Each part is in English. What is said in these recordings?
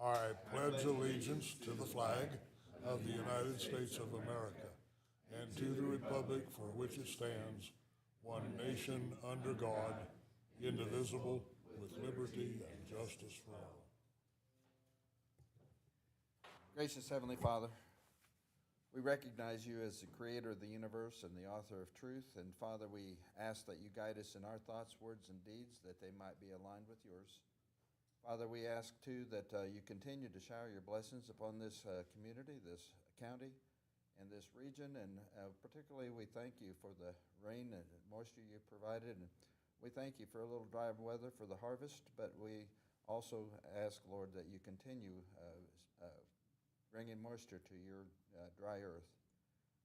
I pledge allegiance to the flag of the United States of America and to the republic for which it stands, one nation under God, indivisible, with liberty and justice for all. Gracious Heavenly Father, we recognize you as the creator of the universe and the author of truth. And Father, we ask that you guide us in our thoughts, words, and deeds, that they might be aligned with yours. Father, we ask too that you continue to shower your blessings upon this community, this county, and this region. And particularly we thank you for the rain and moisture you provided. And we thank you for a little dry weather for the harvest. But we also ask, Lord, that you continue bringing moisture to your dry earth.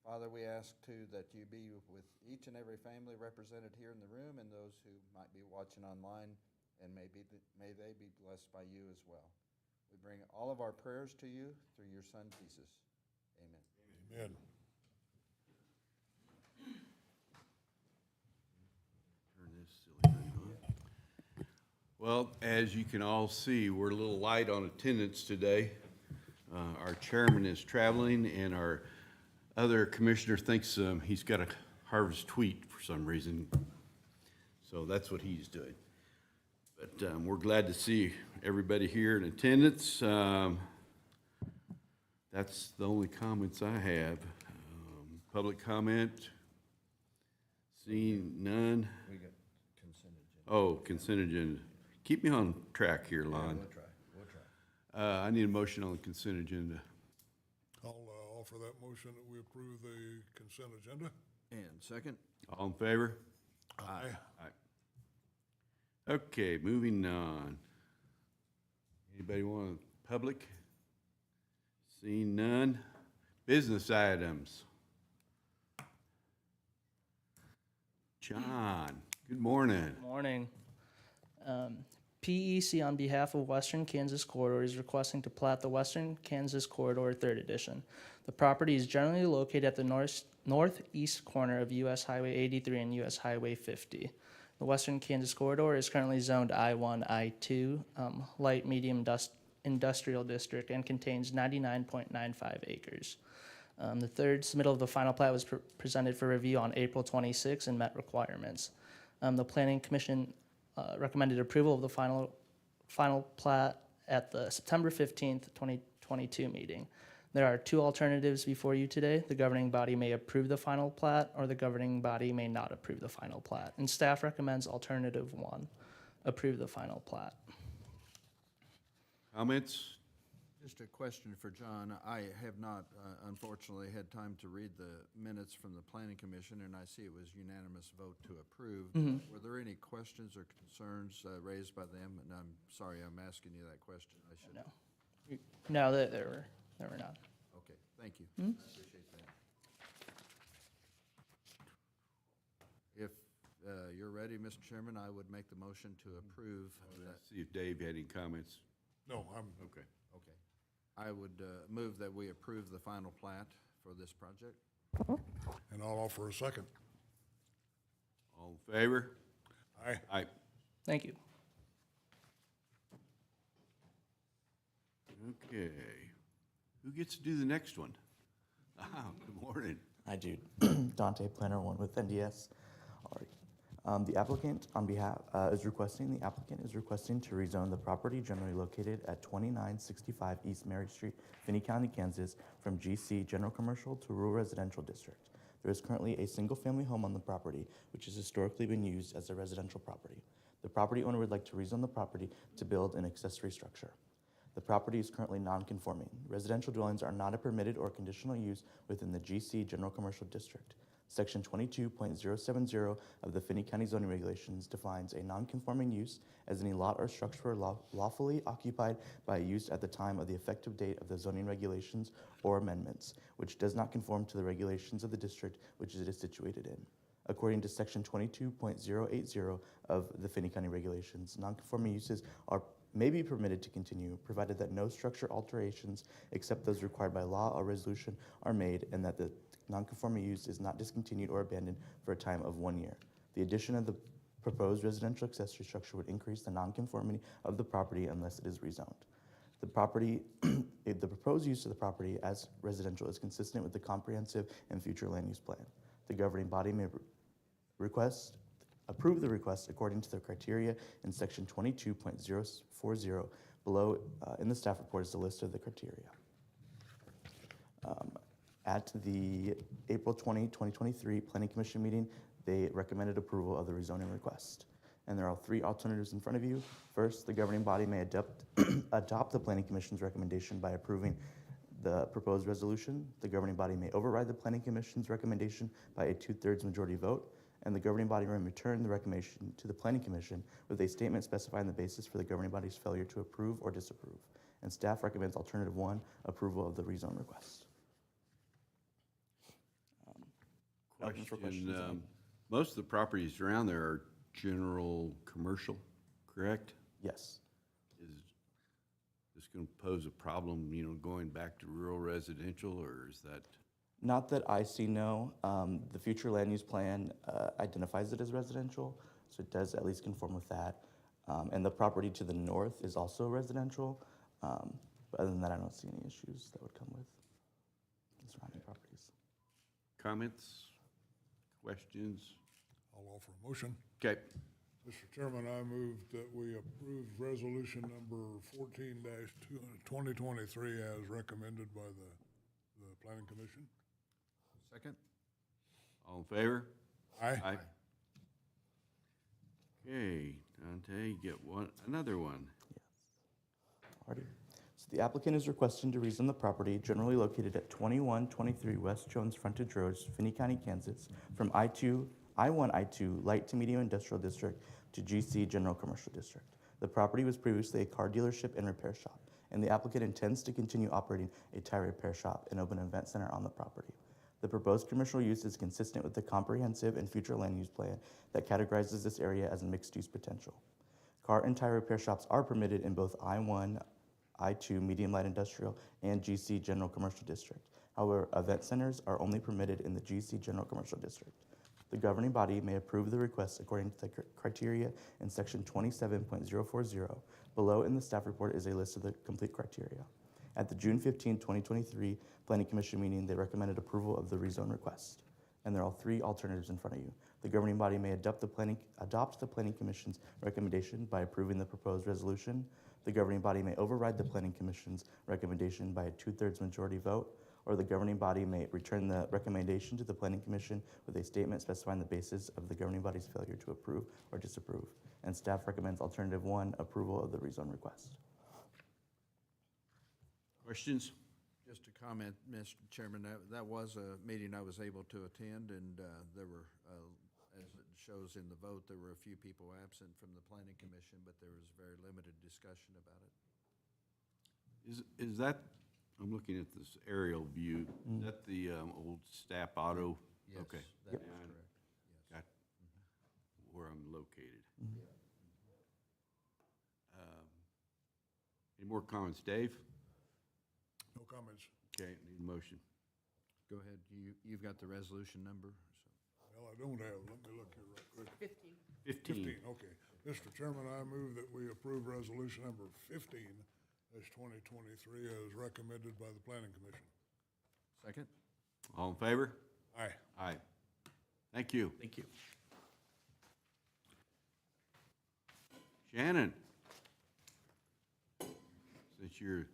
Father, we ask too that you be with each and every family represented here in the room and those who might be watching online, and may they be blessed by you as well. We bring all of our prayers to you through your Son, Jesus. Amen. Amen. Turn this silly thing on. Well, as you can all see, we're a little light on attendance today. Our chairman is traveling, and our other commissioner thinks he's got to harvest wheat for some reason. So that's what he's doing. But we're glad to see everybody here in attendance. That's the only comments I have. Public comment? Seeing none? We got consent agenda. Oh, consent agenda. Keep me on track here, Lon. We'll try. I need a motion on the consent agenda. I'll offer that motion that we approve the consent agenda. And second? All in favor? Aye. Okay, moving on. Anybody want public? Seeing none. Business items. John, good morning. Morning. PEC, on behalf of Western Kansas Corridor, is requesting to plat the Western Kansas Corridor 3rd Edition. The property is generally located at the northeast corner of U.S. Highway 83 and U.S. Highway 50. The Western Kansas Corridor is currently zoned I-1, I-2, light medium industrial district, and contains 99.95 acres. The third submittal of the final plat was presented for review on April 26 and met requirements. The Planning Commission recommended approval of the final plat at the September 15th, 2022 meeting. There are two alternatives before you today. The governing body may approve the final plat, or the governing body may not approve the final plat. And staff recommends alternative 1, approve the final plat. Comments? Just a question for John. I have not, unfortunately, had time to read the minutes from the Planning Commission, and I see it was unanimous vote to approve. Were there any questions or concerns raised by them? And I'm sorry, I'm asking you that question. I should. No, there were none. Okay, thank you. I appreciate that. If you're ready, Mr. Chairman, I would make the motion to approve that. See if Dave had any comments. No, I'm Okay. Okay. I would move that we approve the final plat for this project. and I'll offer a second. All in favor? Aye. Aye. Thank you. Okay. Who gets to do the next one? Good morning. Hi, Jude. Dante, Planner 1 with NDS. All right. The applicant is requesting to rezone the property generally located at 2965 East Mary Street, Finney County, Kansas, from GC General Commercial to Rural Residential District. There is currently a single-family home on the property, which has historically been used as a residential property. The property owner would like to rezone the property to build an accessory structure. The property is currently non-conforming. Residential dwellings are not a permitted or conditional use within the GC General Commercial District. Section 22.070 of the Finney County zoning regulations defines a non-conforming use as any lot or structure lawfully occupied by a use at the time of the effective date of the zoning regulations or amendments, which does not conform to the regulations of the district which it is situated in. According to Section 22.080 of the Finney County regulations, non-conforming uses may be permitted to continue, provided that no structure alterations except those required by law or resolution are made, and that the non-conforming use is not discontinued or abandoned for a time of 1 year. The addition of the proposed residential accessory structure would increase the non-conformity of the property unless it is rezoned. The property, the proposed use of the property as residential is consistent with the comprehensive and future land use plan. The governing body may approve the request according to the criteria in section 22.040 below. In the staff report is the list of the criteria. At the April 20, 2023 Planning Commission meeting, they recommended approval of the rezoning request. And there are 3 alternatives in front of you. First, the governing body may adopt the Planning Commission's recommendation by approving the proposed resolution. The governing body may override the Planning Commission's recommendation by a 2/3 majority vote, and the governing body may return the recommendation to the Planning Commission with a statement specifying the basis for the governing body's failure to approve or disapprove. And staff recommends alternative 1, approval of the rezone request. Open for questions. Question, most of the properties around there are general commercial, correct? Yes. Is this going to pose a problem, going back to rural residential, or is that? Not that I see, no. The future land use plan identifies it as residential, so it does at least conform with that. And the property to the north is also residential. But other than that, I don't see any issues that would come with the surrounding properties. Comments? Questions? I'll offer a motion. Okay. Mr. Chairman, I move that we approve resolution number 14-2023 as recommended by the Planning Commission. Second? All in favor? Aye. Aye. Okay, Dante, you get another one. Alrighty. So the applicant is requesting to rezone the property generally located at 2123 West Jones Frontage Road, Finney County, Kansas, from I-1, Light to Medium Industrial District to GC General Commercial District. The property was previously a car dealership and repair shop, and the applicant intends to continue operating a tire repair shop and open an event center on the property. The proposed commercial use is consistent with the comprehensive and future land use plan that categorizes this area as a mixed-use potential. Car and tire repair shops are permitted in both I-1, I-2 Medium Light Industrial, and GC General Commercial District. However, event centers are only permitted in the GC General Commercial District. The governing body may approve the request according to the criteria in section 27.040. Below in the staff report is a list of the complete criteria. At the June 15, 2023 Planning Commission meeting, they recommended approval of the rezone request. And there are 3 alternatives in front of you. The governing body may adopt the Planning Commission's recommendation by approving the proposed resolution. The governing body may override the Planning Commission's recommendation by a 2/3 majority vote, or the governing body may return the recommendation to the Planning Commission with a statement specifying the basis of the governing body's failure to approve or disapprove. And staff recommends alternative 1, approval of the rezone request. Questions? Just a comment, Mr. Chairman, that was a meeting I was able to attend, and there were, as it shows in the vote, there were a few people absent from the Planning Commission, but there was very limited discussion about it. Is that, I'm looking at this aerial view, is that the old Stapp Auto? Yes, Okay. that is correct. Yes. Got where I'm located. Any more comments, Dave? No comments. Okay, need a motion. Go ahead, you've got the resolution number, so. Well, I don't have, let me look here real quick. 15. Okay. Mr. Chairman, I move that we approve resolution number 15-2023 as recommended by the Planning Commission. Second? All in favor? Aye. Aye. Thank you. Thank you. Shannon, since you're,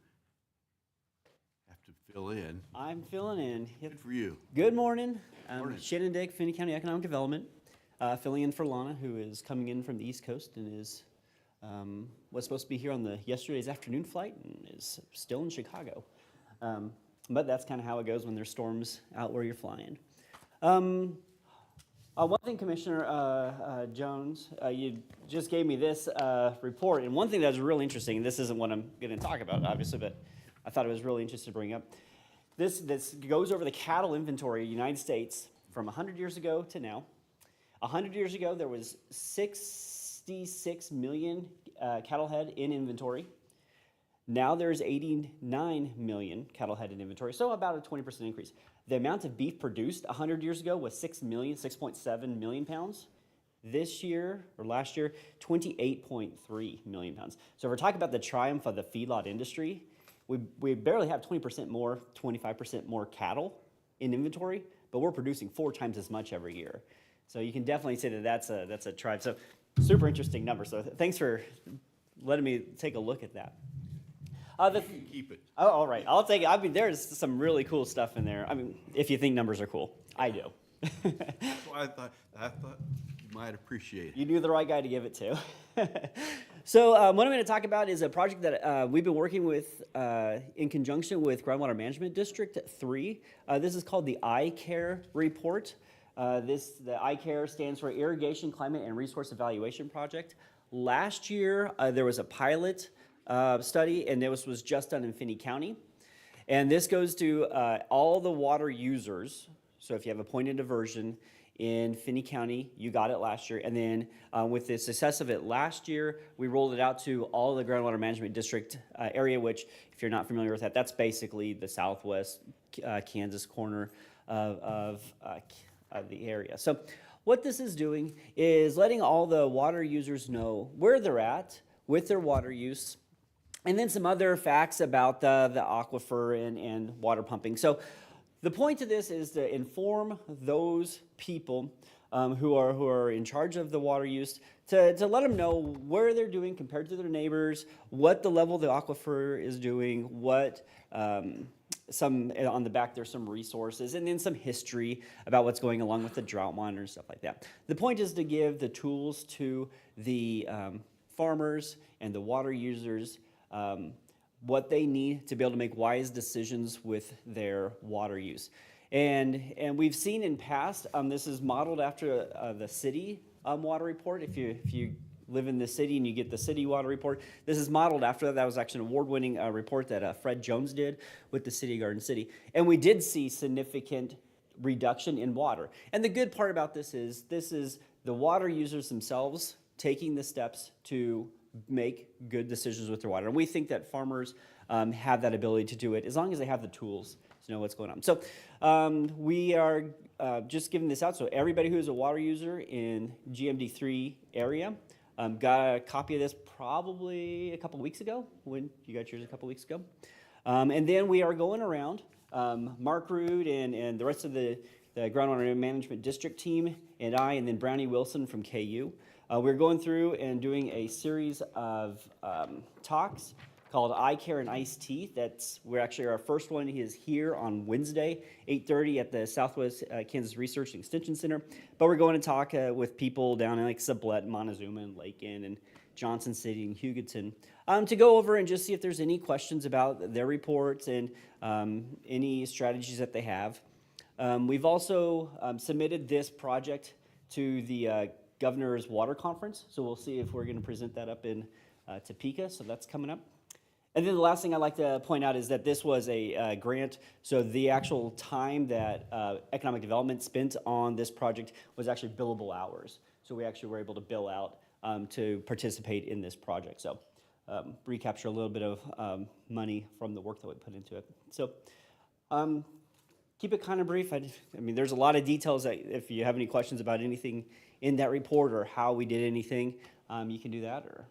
have to fill in, I'm filling in. Yep. good for you. Good morning. Morning. Shannon Dick, Finney County Economic Development, filling in for Lana, who is coming in from the East Coast and is was supposed to be here on the yesterday's afternoon flight and is still in Chicago. But that's kind of how it goes when there's storms out where you're flying. One thing, Commissioner Jones, you just gave me this report, and one thing that's really interesting, and this isn't what I'm going to talk about, obviously, but I thought it was really interesting to bring up. This goes over the cattle inventory of the United States from 100 years ago to now. 100 years ago, there was 66 million cattle head in inventory. Now there's 89 million cattle head in inventory, so about a 20% increase. The amount of beef produced 100 years ago was 6.7 million pounds. This year, or last year, 28.3 million pounds. So if we're talking about the triumph of the feedlot industry, we barely have 20% more, 25% more cattle in inventory, but we're producing 4 times as much every year. So you can definitely say that that's a triumph. So super interesting number. So thanks for letting me take a look at that. You can keep it. Oh, all right, I'll take it. I mean, there's some really cool stuff in there. I mean, if you think numbers are cool, I do. That's why I thought you might appreciate it. You knew the right guy to give it to. So what I'm going to talk about is a project that we've been working with in conjunction with Groundwater Management District 3. This is called the iCare report. The iCare stands for Irrigation, Climate, and Resource Evaluation Project. Last year, there was a pilot study, and this was just done in Finney County. And this goes to all the water users. So if you have a point of diversion in Finney County, you got it last year. And then with the success of it last year, we rolled it out to all the Groundwater Management District area, which, if you're not familiar with that, that's basically the southwest Kansas corner of the area. So what this is doing is letting all the water users know where they're at with their water use, and then some other facts about the aquifer and water pumping. So the point of this is to inform those people who are in charge of the water use to let them know where they're doing compared to their neighbors, what the level of the aquifer is doing, what some on the back there's some resources, and then some history about what's going along with the drought monitor and stuff like that. The point is to give the tools to the farmers and the water users what they need to be able to make wise decisions with their water use. And we've seen in past, this is modeled after the city water report. If you live in the city and you get the city water report, this is modeled after that. That was actually an award-winning report that Fred Jones did with the city of Garden City. And we did see significant reduction in water. And the good part about this is the water users themselves taking the steps to make good decisions with their water. And we think that farmers have that ability to do it as long as they have the tools to know what's going on. So we are just giving this out. So everybody who is a water user in GMD3 area got a copy of this probably a couple weeks ago, when you got yours a couple weeks ago. And then we are going around, Mark Rood and the rest of the Groundwater Management District team and I, and then Brownie Wilson from KU. We're going through and doing a series of talks called iCare and Iced Tea. We're actually, our first one is here on Wednesday, 8:30 at the Southwest Kansas Research and Extension Center. But we're going to talk with people down in like Sublette, Montezuma, and Lakin, and Johnson City and Hugoton to go over and just see if there's any questions about their reports and any strategies that they have. We've also submitted this project to the Governor's Water Conference, so we'll see if we're going to present that up in Topeka, so that's coming up. And then the last thing I'd like to point out is that this was a grant, so the actual time that economic development spent on this project was actually billable hours. So we actually were able to bill out to participate in this project. So recapture a little bit of money from the work that we put into it. So keep it kind of brief. I mean, there's a lot of details that if you have any questions about anything in that report or how we did anything, you can do that. Or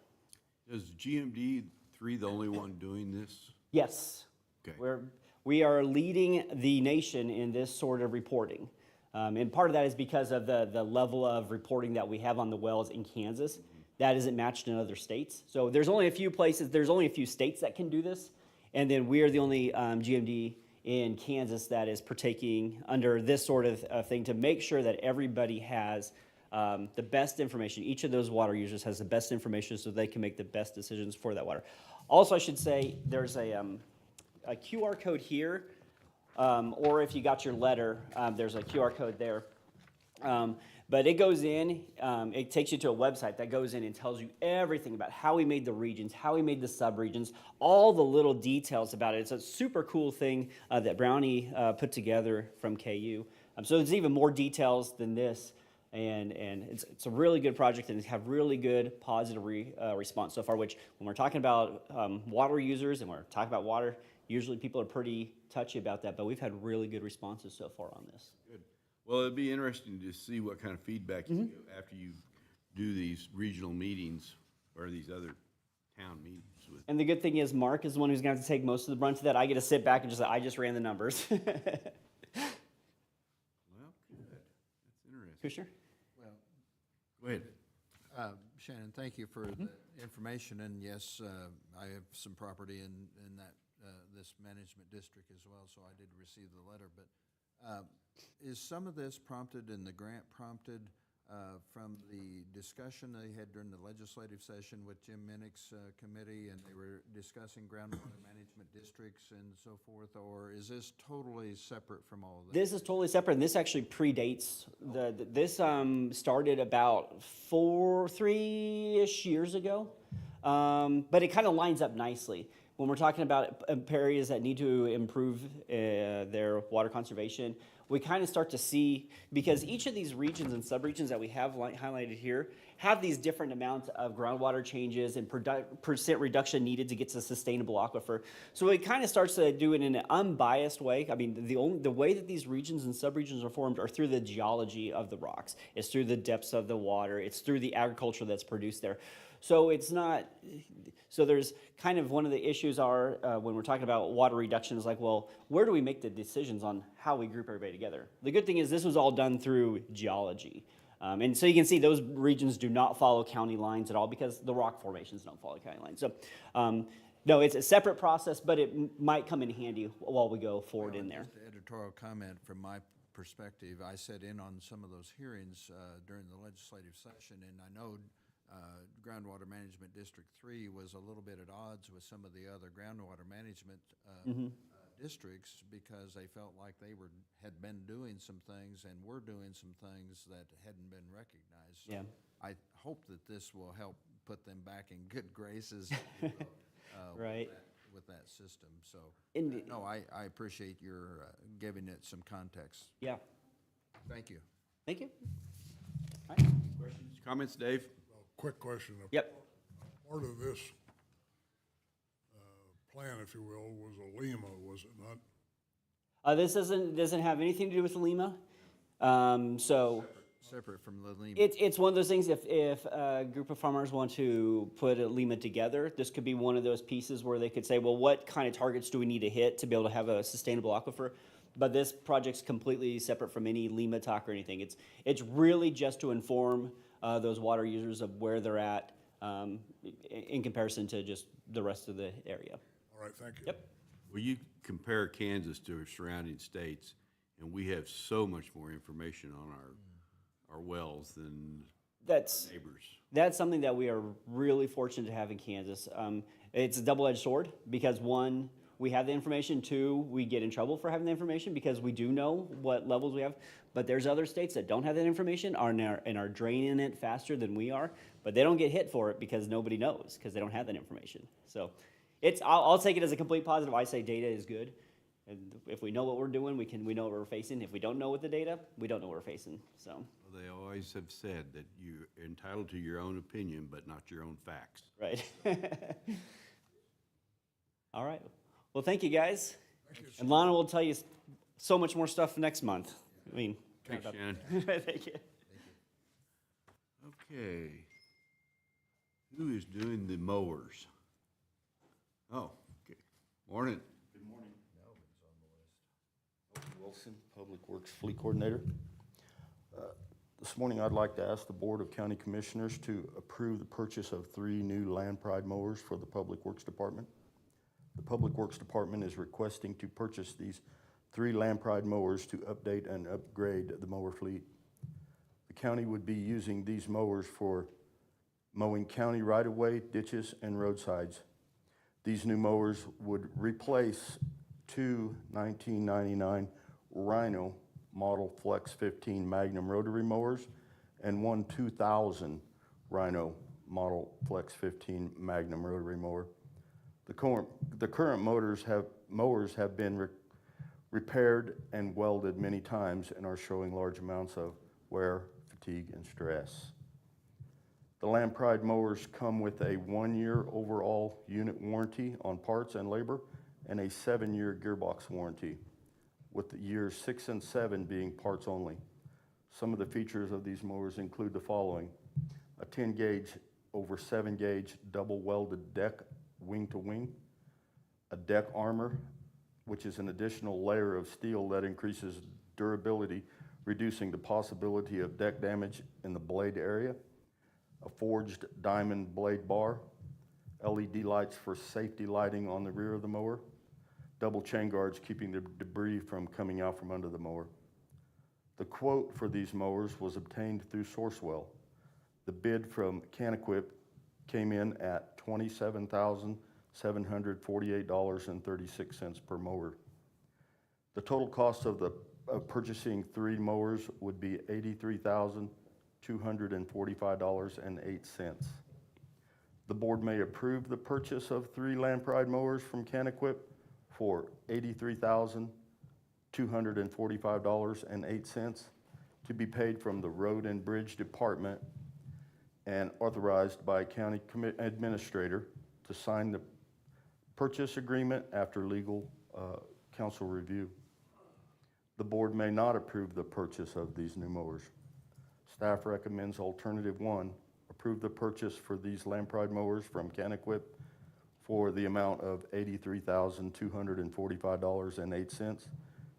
Is GMD3 the only one doing this? yes, Okay. we are leading the nation in this sort of reporting. And part of that is because of the level of reporting that we have on the wells in Kansas. That isn't matched in other states. So there's only a few places, there's only a few states that can do this. And then we are the only GMD in Kansas that is partaking under this sort of thing to make sure that everybody has the best information. Each of those water users has the best information so they can make the best decisions for that water. Also, I should say there's a QR code here, or if you got your letter, there's a QR code there. But it goes in, it takes you to a website that goes in and tells you everything about how we made the regions, how we made the subregions, all the little details about it. It's a super cool thing that Brownie put together from KU. So there's even more details than this. And it's a really good project, and it's have really good positive response so far, which when we're talking about water users and we're talking about water, usually people are pretty touchy about that, but we've had really good responses so far on this. Good. Well, it'd be interesting to see what kind of feedback you get after you do these regional meetings or these other town meetings with. And the good thing is Mark is the one who's gonna have to take most of the brunt of that. I get to sit back and just say, I just ran the numbers. Well, good. That's interesting. Commissioner? Well, Go ahead. Shannon, thank you for the information, and yes, I have some property in that, this management district as well, so I did receive the letter, but is some of this prompted and the grant prompted from the discussion they had during the legislative session with Jim Minnick's committee, and they were discussing groundwater management districts and so forth, or is this totally separate from all of this? This is totally separate, and this actually predates this started about 3-ish years ago, but it kind of lines up nicely. When we're talking about areas that need to improve their water conservation, we kind of start to see, because each of these regions and subregions that we have highlighted here have these different amounts of groundwater changes and percent reduction needed to get to a sustainable aquifer. So it kind of starts to do it in an unbiased way. I mean, the way that these regions and subregions are formed are through the geology of the rocks. It's through the depths of the water. It's through the agriculture that's produced there. So it's not, so there's kind of one of the issues are when we're talking about water reduction is like, well, where do we make the decisions on how we group everybody together? The good thing is this was all done through geology. And so you can see those regions do not follow county lines at all because the rock formations don't follow county lines. So no, it's a separate process, but it might come in handy while we go forward in there. Just an editorial comment from my perspective, I sat in on some of those hearings during the legislative session, and I know Groundwater Management District 3 was a little bit at odds with some of the other groundwater management districts because they felt like they had been doing some things and were doing some things that hadn't been recognized. So Yeah. I hope that this will help put them back in good graces Right. with that system. So, And- no, I appreciate your giving it some context. Yeah. Thank you. Thank you. Questions, comments, Dave? Quick question. Yep. Part of this plan, if you will, was a Lima, was it not? This doesn't have anything to do with Lima. So Separate from the Lima. it's one of those things. If a group of farmers want to put a Lima together, this could be one of those pieces where they could say, well, what kind of targets do we need to hit to be able to have a sustainable aquifer? But this project's completely separate from any Lima talk or anything. It's really just to inform those water users of where they're at in comparison to just the rest of the area. All right, thank you. Yep. Well, you compare Kansas to our surrounding states, and we have so much more information on our wells than That's neighbors. something that we are really fortunate to have in Kansas. It's a double-edged sword because one, we have the information. Two, we get in trouble for having the information because we do know what levels we have. But there's other states that don't have that information and are draining it faster than we are, but they don't get hit for it because nobody knows because they don't have that information. So I'll take it as a complete positive. I say data is good. And if we know what we're doing, we know what we're facing. If we don't know what the data, we don't know what we're facing. So. Well, they always have said that you're entitled to your own opinion, but not your own facts. Right. All right. Well, thank you, guys. And Lana will tell you so much more stuff next month. I mean, Thanks, Shannon. thank you. Okay. Who is doing the mowers? Oh, okay. Morning. Good morning. Wilson, Public Works Fleet Coordinator. This morning, I'd like to ask the Board of County Commissioners to approve the purchase of 3 new Land Pride mowers for the Public Works Department. The Public Works Department is requesting to purchase these 3 Land Pride mowers to update and upgrade the mower fleet. The county would be using these mowers for mowing county right-of-way, ditches, and roadsides. These new mowers would replace 2 1999 Rhino Model Flex 15 Magnum rotary mowers and 1 2000 Rhino Model Flex 15 Magnum rotary mower. The current mowers have been repaired and welded many times and are showing large amounts of wear, fatigue, and stress. The Land Pride mowers come with a 1-year overall unit warranty on parts and labor and a 7-year gearbox warranty, with the years 6 and 7 being parts only. Some of the features of these mowers include the following: a 10-gauge over 7-gauge double welded deck wing to wing, a deck armor, which is an additional layer of steel that increases durability, reducing the possibility of deck damage in the blade area, a forged diamond blade bar, LED lights for safety lighting on the rear of the mower, double chain guards keeping the debris from coming out from under the mower. The quote for these mowers was obtained through Sourcewell. The bid from Canequip came in at $27,748.36 per mower. The total cost of purchasing 3 mowers would be $83,245.08. The board may approve the purchase of 3 Land Pride mowers from Canequip for $83,245.08 to be paid from the Road and Bridge Department and authorized by County Administrator to sign the purchase agreement after legal counsel review. The board may not approve the purchase of these new mowers. Staff recommends alternative 1, approve the purchase for these Land Pride mowers from Canequip for the amount of $83,245.08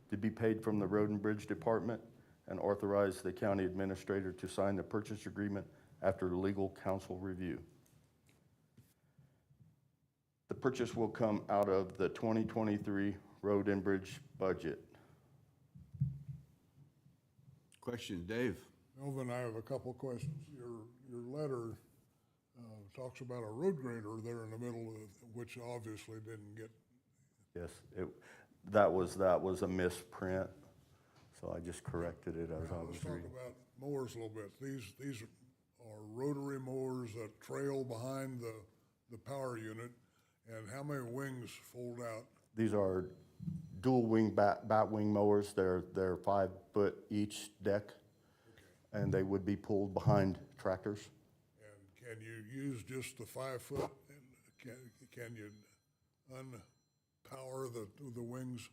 to be paid from the Road and Bridge Department and authorize the county administrator to sign the purchase agreement after legal counsel review. The purchase will come out of the 2023 Road and Bridge budget. Question, Dave? Melvin, I have a couple questions. Your letter talks about a road grader there in the middle, which obviously didn't get. Yes, that was a misprint, so I just corrected it as I was Let's talk reading. about mowers a little bit. These are rotary mowers that trail behind the power unit, and how many wings fold out? These are dual wing bat wing mowers. They're 5 foot each deck, and they would be pulled behind tractors. And can you use just the 5 foot? And can you unpower the wings?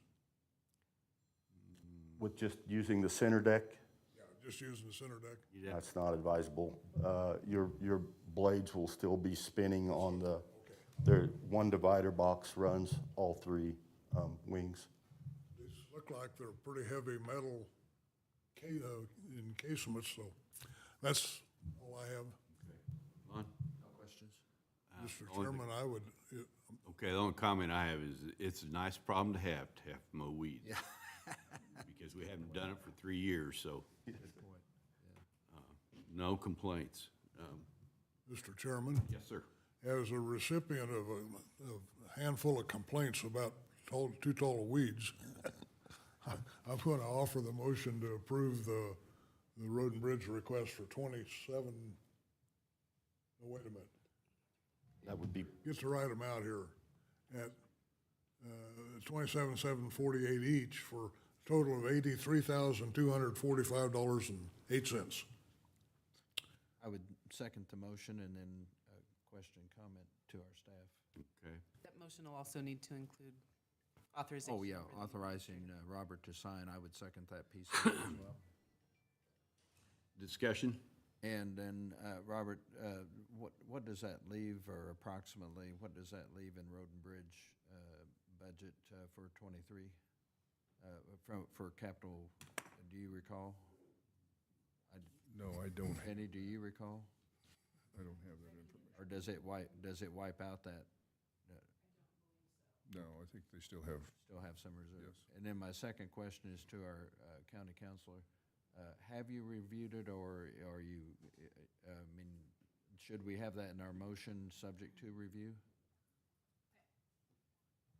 With just using the center deck, Yeah, just using the center deck. that's not advisable. Your blades will still be spinning on one divider box runs all 3 wings. These look like they're pretty heavy metal encasements, so that's all I have. Lon? Mr. Chairman, I would, Okay, the only comment I have is it's a nice problem to have mow weeds. Yeah. Because we haven't done it for 3 years, so. No complaints. Mr. Chairman, Yes, sir. as a recipient of a handful of complaints about too tall weeds, I'm going to offer the motion to approve the road and bridge request for 27, no, wait a minute, That would be get the right amount here, at $27,748 each for a total of $83,245.08. I would second the motion and then question, comment to our staff. Okay. That motion will also need to include authorization. Oh, yeah, for the- authorizing Robert to sign, I would second that piece of it as well. Discussion? And then, Robert, what does that leave, or approximately, what does that leave in Road and Bridge budget for '23? For capital, do you recall? No, I don't, Penny, do you recall? I don't have that information. Or does it wipe out that, No, I think they still have, still have some reserve? Yes. And then my second question is to our county counselor. Have you reviewed it, or are you, should we have that in our motion, subject to review?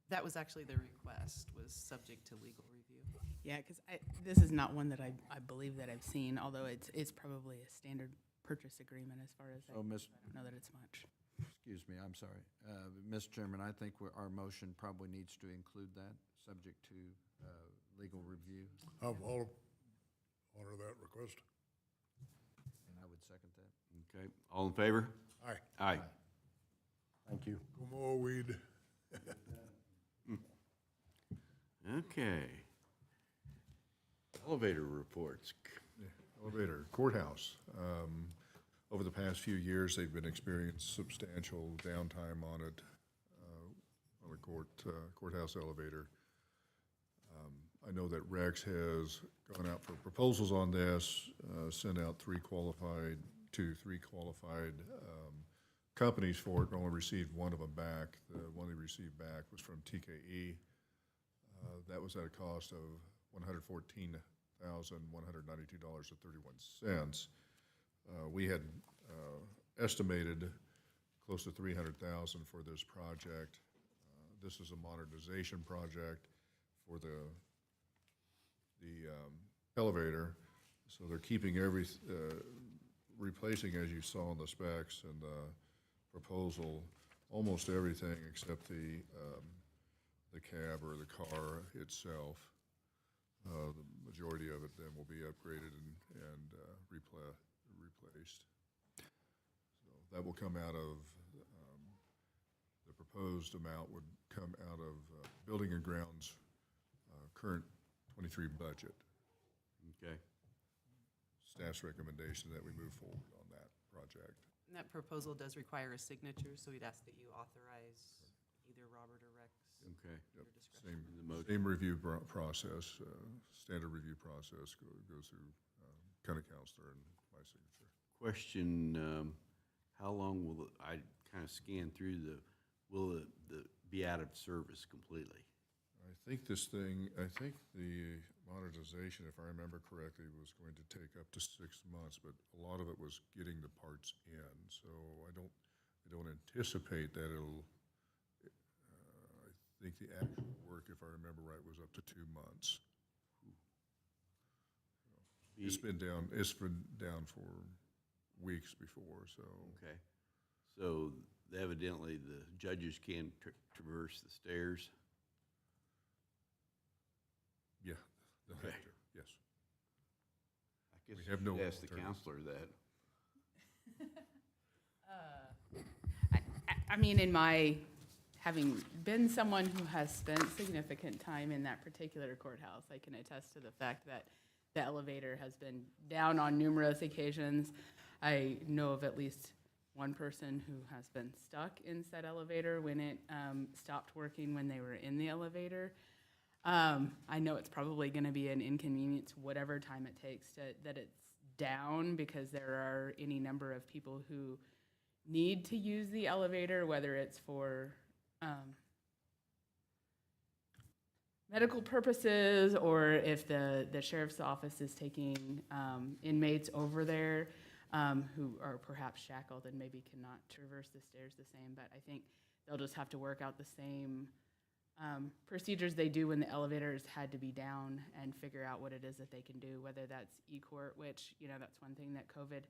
That was actually the request, was subject to legal review. Yeah, because this is not one that I believe that I've seen, although it's probably a standard purchase agreement as far as I Oh, don't Miss, know that it's much. excuse me, I'm sorry. Mr. Chairman, I think our motion probably needs to include that, subject to legal review, I'll honor that request. and I would second that. Okay. All in favor? Aye. Aye. Thank you. Go mow a weed. Okay. Elevator reports. elevator, courthouse. over the past few years, they've been experiencing substantial downtime on it, on the courthouse elevator. I know that Rex has gone out for proposals on this, sent out three qualified companies for it, and only received one of them back. The one they received back was from TKE. That was at a cost of $114,192.31. We had estimated close to $300,000 for this project. This is a modernization project for the elevator, so they're keeping replacing, as you saw in the specs and the proposal, almost everything except the cab or the car itself. The majority of it then will be upgraded and replaced. So that will come out of, the proposed amount would come out of Building and Grounds current 23 budget. Okay. Staff's recommendation that we move forward on that project. And that proposal does require a signature, so we'd ask that you authorize either Robert or Rex. Okay. Your discretion. Same review process, standard review process goes through county counselor and my signature. Question, how long will I kind of scan through will it be out of service completely? I think the modernization, if I remember correctly, was going to take up to 6 months, but a lot of it was getting the parts in. So I don't anticipate that it'll, I think the actual work, if I remember right, was up to 2 months. It's been down for weeks before, so. Okay. So evidently the judges can traverse the stairs? Yeah, they'll have Okay. to, yes. I guess We you have no should ask the alternative. counselor that. I mean, having been someone who has spent significant time in that particular courthouse, I can attest to the fact that the elevator has been down on numerous occasions. I know of at least one person who has been stuck in said elevator when it stopped working when they were in the elevator. I know it's probably going to be an inconvenience whatever time it takes that it's down, because there are any number of people who need to use the elevator, whether it's for medical purposes, or if the sheriff's office is taking inmates over there who are perhaps shackled and maybe cannot traverse the stairs the same. But I think they'll just have to work out the same procedures they do when the elevators had to be down, and figure out what it is that they can do, whether that's e-court, which, that's one thing that COVID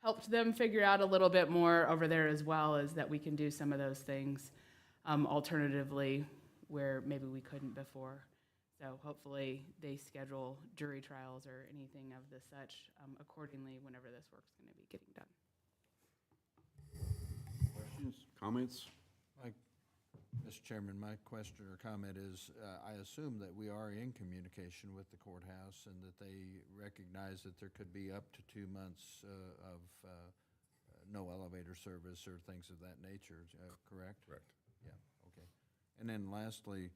helped them figure out a little bit more over there as well, is that we can do some of those things alternatively where maybe we couldn't before. So hopefully they schedule jury trials or anything of the such accordingly whenever this work's going to be getting done. Questions, comments? Mr. Chairman, my question or comment is, I assume that we are in communication with the courthouse and that they recognize that there could be up to 2 months of no elevator service or things of that nature, correct? Correct. Yeah, okay. And then lastly,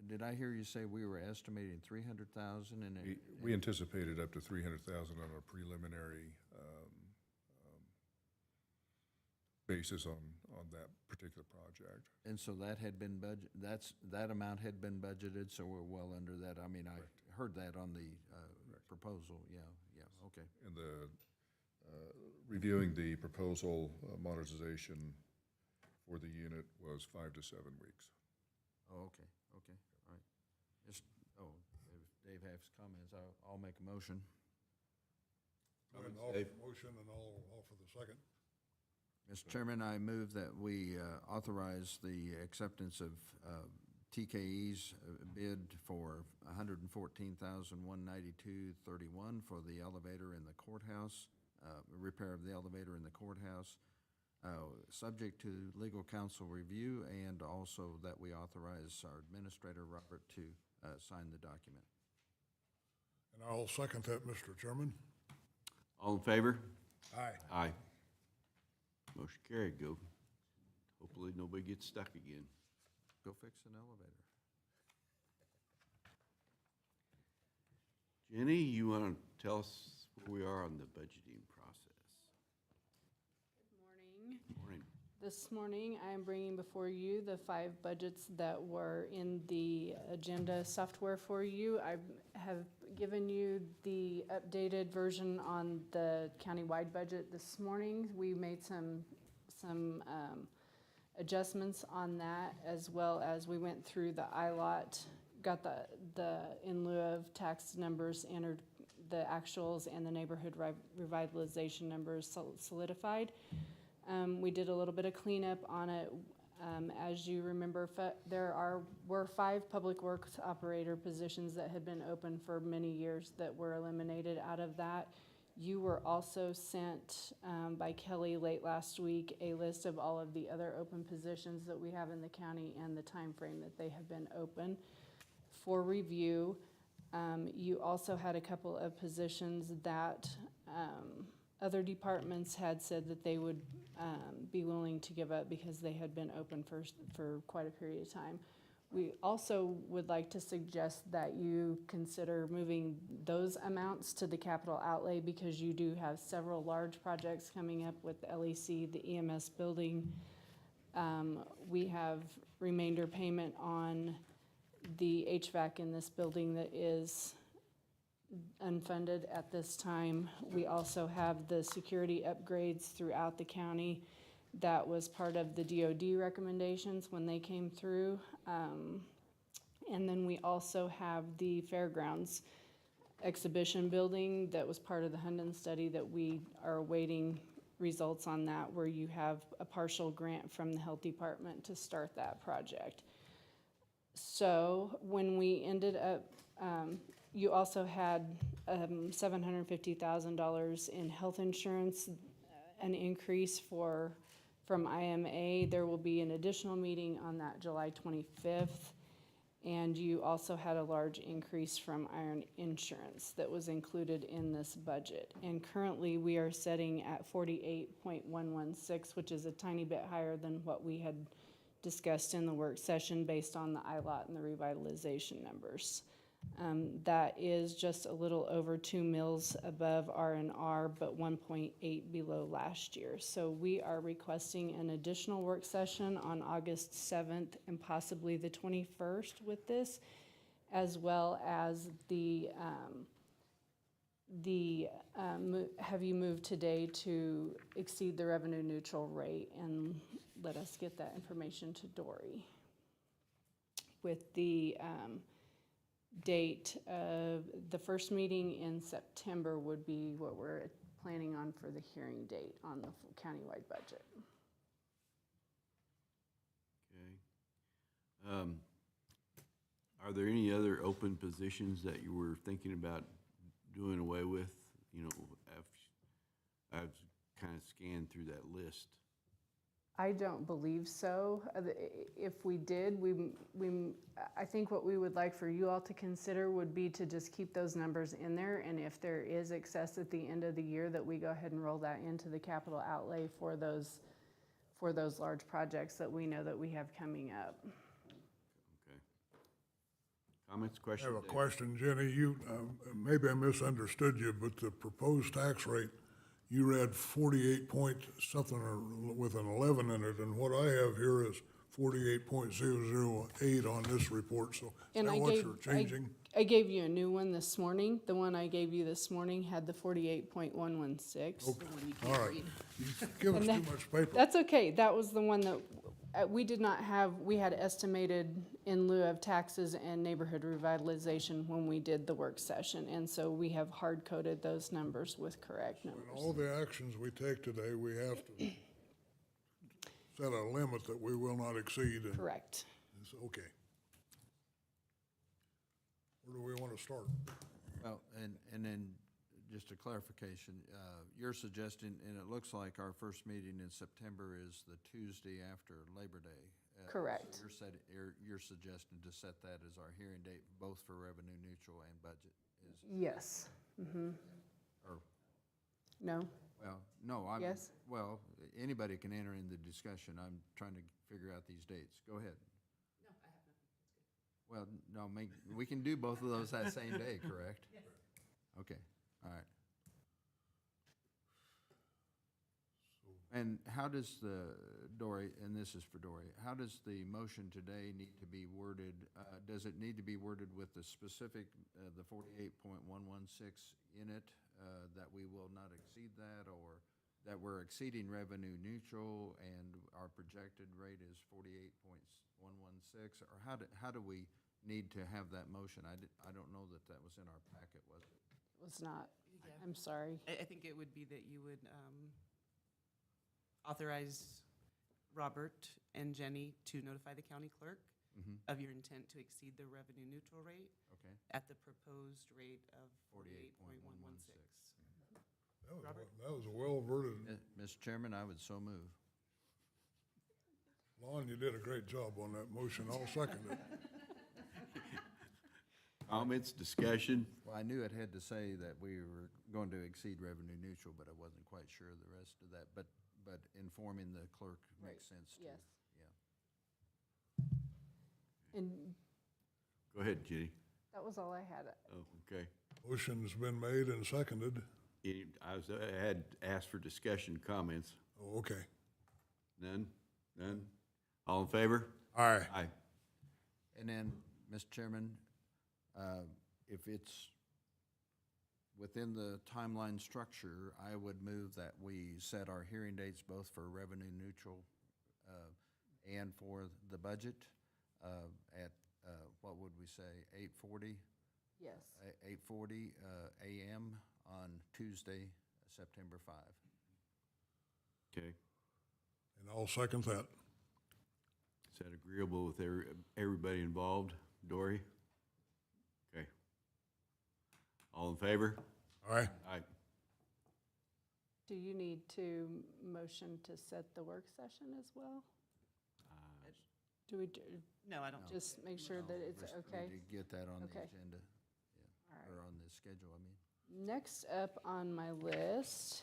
did I hear you say we were estimating 300,000 and We anticipated up to 300,000 on a preliminary basis on that particular project. And so that had been that amount had been budgeted, so we're well under that. I mean, I heard that on the proposal, yeah, okay. And reviewing the proposal modernization for the unit was 5 to 7 weeks. Oh, okay, all right. Dave has comments, I'll make a motion. And all for the motion and all for the second. Mr. Chairman, I move that we authorize the acceptance of TKE's bid for $114,192.31 for the elevator in the courthouse, repair of the elevator in the courthouse, subject to legal counsel review, and also that we authorize our administrator, Robert, to sign the document. And I'll second that, Mr. Chairman. All in favor? Aye. Aye. Motion carried. Go. Hopefully nobody gets stuck again. Go fix an elevator. Jenny, you want to tell us where we are on the budgeting process? Morning. Morning. This morning, I am bringing before you the 5 budgets that were in the agenda software for you. I have given you the updated version on the countywide budget this morning. We made some adjustments on that, as well as we went through the ILOT, got the in lieu of tax numbers entered, the actuals and the neighborhood revitalization numbers solidified. We did a little bit of cleanup on it. As you remember, were 5 public works operator positions that had been open for many years that were eliminated out of that. You were also sent by Kelly late last week a list of all of the other open positions that we have in the county and the time frame that they have been open for review. You also had a couple of positions that other departments had said that they would be willing to give up because they had been open for quite a period of time. We also would like to suggest that you consider moving those amounts to the capital outlay because you do have several large projects coming up with LEC, the EMS building. We have remainder payment on the HVAC in this building that is unfunded at this time. We also have the security upgrades throughout the county. That was part of the DOD recommendations when they came through. And then we also have the fairgrounds exhibition building that was part of the Hunden study that we are awaiting results on that, where you have a partial grant from the health department to start that project. So when we ended up, you also had $750,000 in health insurance, an increase from IMA. There will be an additional meeting on that July 25th. And you also had a large increase from Iron Insurance that was included in this budget. And currently we are setting at 48.116, which is a tiny bit higher than what we had discussed in the work session based on the ILOT and the revitalization numbers. That is just a little over 2 mils above R&R, but 1.8 below last year. So we are requesting an additional work session on August 7th and possibly the 21st with this, as well as have you moved today to exceed the revenue neutral rate, and let us get that information to Dory. With the date of the first meeting in September would be what we're planning on for the hearing date on the countywide budget. Okay. Are there any other open positions that you were thinking about doing away with? You know, I've kind of scanned through that list. I don't believe so. If we did, I think what we would like for you all to consider would be to just keep those numbers in there, and if there is excess at the end of the year, that we go ahead and roll that into the capital outlay for those large projects that we know that we have coming up. Okay. Comments, I questions? have a question, Jenny. You, maybe I misunderstood you, but the proposed tax rate, you read 48 point something or with an 11 in it, and what I have here is 48.008 on this report, so is that what you're changing? I gave you a new one this morning. The one I gave you this morning had the 48.116. Okay, all right. You give us too much paper. That's okay. That was the one that we did not have. We had estimated in lieu of taxes and neighborhood revitalization when we did the work session, and so we have hard-coded those numbers with correct numbers. In all the actions we take today, we have to set a limit that we will not exceed. And Correct. it's okay. Where do we want to start? Well, and then just a clarification, you're suggesting, and it looks like our first meeting in September is the Tuesday after Labor Day. Correct. So you're suggesting to set that as our hearing date, both for revenue neutral and budget? Yes. Mm-hmm. Or, No. Well, no, I'm. Yes? Well, anybody can enter in the discussion. I'm trying to figure out these dates. Go ahead. No, I have nothing. It's good. Well, no, we can do both of those that same day, correct? Yes. Okay, all right. And how does Dory, and this is for Dory, how does the motion today need to be worded? Does it need to be worded with the specific, the 48.116 in it, that we will not exceed that, or that we're exceeding revenue neutral and our projected rate is 48.116? Or how do we need to have that motion? I don't know that that was in our packet, was it? It was not. Yeah. I'm sorry. I think it would be that you would authorize Robert and Jenny to notify the county clerk Mm-hmm. of your intent to exceed the revenue neutral rate Okay. at the proposed rate of 48.116. That was a well-worded, Mr. Chairman, I would so move. Lon, you did a great job on that motion. I'll second it. Comments, discussion? Well, I knew it had to say that we were going to exceed revenue neutral, but I wasn't quite sure of the rest of that. But informing the clerk makes sense too. Yes. Yeah. And Go ahead, Jenny. that was all I had. Oh, okay. Motion's been made and seconded. I had asked for discussion, comments. Oh, okay. None? None? All in favor? Aye. Aye. And then, Mr. Chairman, if it's within the timeline structure, I would move that we set our hearing dates both for revenue neutral and for the budget at, what would we say, 8:40? Yes. 8:40 a.m. on Tuesday, September 5. Okay. And I'll second that. Is that agreeable with everybody involved? Dory? Okay. All in favor? Aye. Aye. Do you need to motion to set the work session as well? Do we No, I don't. just make sure that it's We're okay? supposed to get that on the Okay. agenda, All or right. on the schedule, I mean. Next up on my list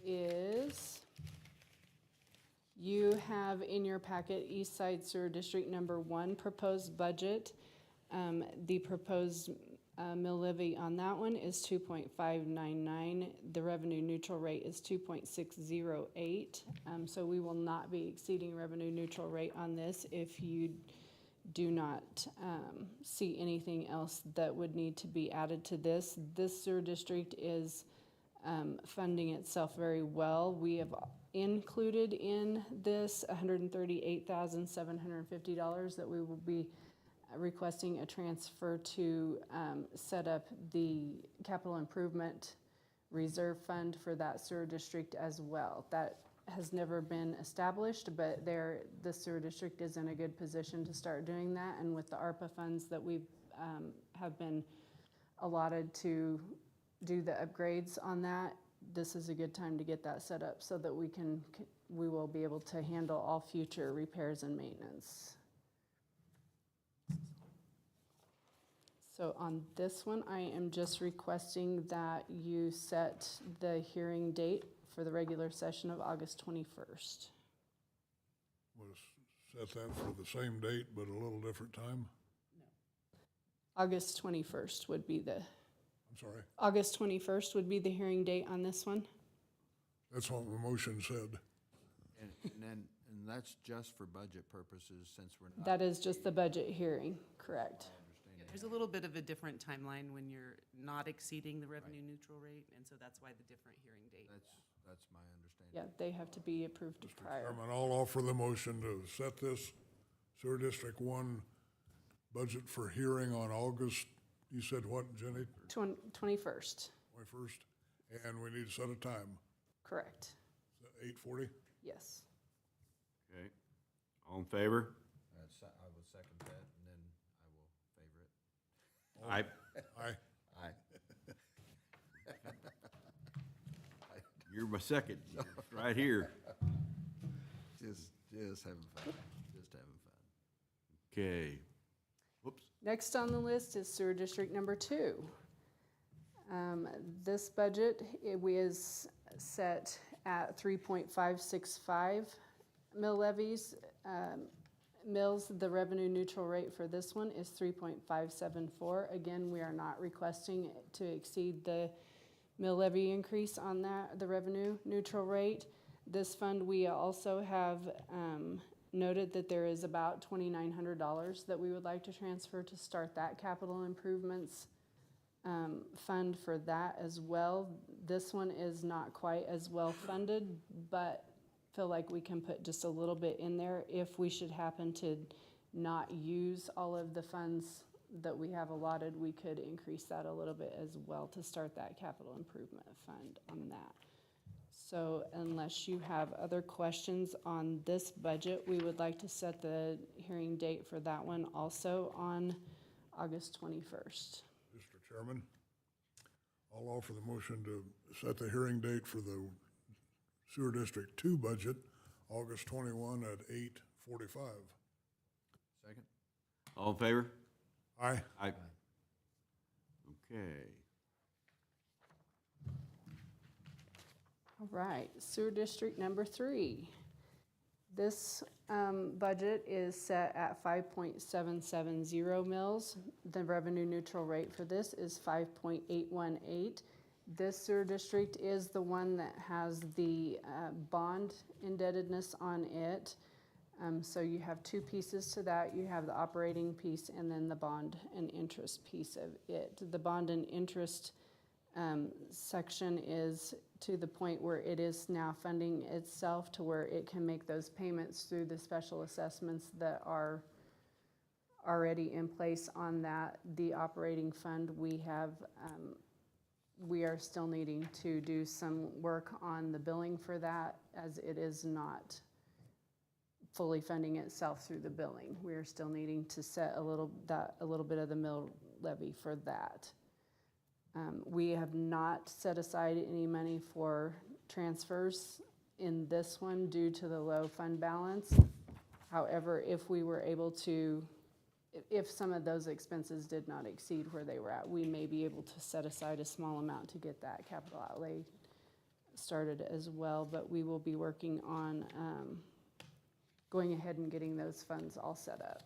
is, you have in your packet East Side Sewer District Number 1 proposed budget. The proposed mill levy on that one is 2.599. The revenue neutral rate is 2.608. So we will not be exceeding revenue neutral rate on this if you do not see anything else that would need to be added to this. This sewer district is funding itself very well. We have included in this $138,750 that we will be requesting a transfer to set up the capital improvement reserve fund for that sewer district as well. That has never been established, but the sewer district is in a good position to start doing that. And with the ARPA funds that we have been allotted to do the upgrades on that, this is a good time to get that set up so that we will be able to handle all future repairs and maintenance. So on this one, I am just requesting that you set the hearing date for the regular session of August 21st. We'll set that for the same date, but a little different time. August 21st would be the, I'm sorry. August 21st would be the hearing date on this one. That's what my motion said. And that's just for budget purposes, since we're not. That is just the budget hearing, correct? Yeah, there's a little bit of a different timeline when you're not exceeding the revenue neutral rate, and so that's why the different hearing date. That's my understanding. Yeah, they have to be approved prior. Chairman, I'll offer the motion to set this Sewer District 1 budget for hearing on August, you said what, Jenny? 21st, 21st? And we need to set a time, correct, 8:40? yes. Okay. All in favor? I will second that, and then I will favor it. Aye. Aye. Aye. You're my second, right here. Just having fun, just having fun. Okay. Whoops. Next on the list is Sewer District Number 2. This budget, it is set at 3.565 mill levies. Mills, the revenue neutral rate for this one is 3.574. Again, we are not requesting to exceed the mill levy increase on that, the revenue neutral rate. This fund, we also have noted that there is about $2,900 that we would like to transfer to start that capital improvements fund for that as well. This one is not quite as well funded, but feel like we can put just a little bit in there if we should happen to not use all of the funds that we have allotted. We could increase that a little bit as well to start that capital improvement fund on that. So unless you have other questions on this budget, we would like to set the hearing date for that one also on August 21st. Mr. Chairman, I'll offer the motion to set the hearing date for the Sewer District 2 budget, August 21 at 8:45. Second? All in favor? Aye. Aye. Okay. All right, Sewer District number 3. This budget is set at 5.770 mils. The revenue neutral rate for this is 5.818. This sewer district is the one that has the bond indebtedness on it. So you have two pieces to that. You have the operating piece and then the bond and interest piece of it. The bond and interest section is to the point where it is now funding itself to where it can make those payments through the special assessments that are already in place on that. The operating fund, we are still needing to do some work on the billing for that, as it is not fully funding itself through the billing. We are still needing to set a little bit of the mill levy for that. We have not set aside any money for transfers in this one due to the low fund balance. However, if we were able to, if some of those expenses did not exceed where they were at, we may be able to set aside a small amount to get that capital outlay started as well. But we will be working on going ahead and getting those funds all set up.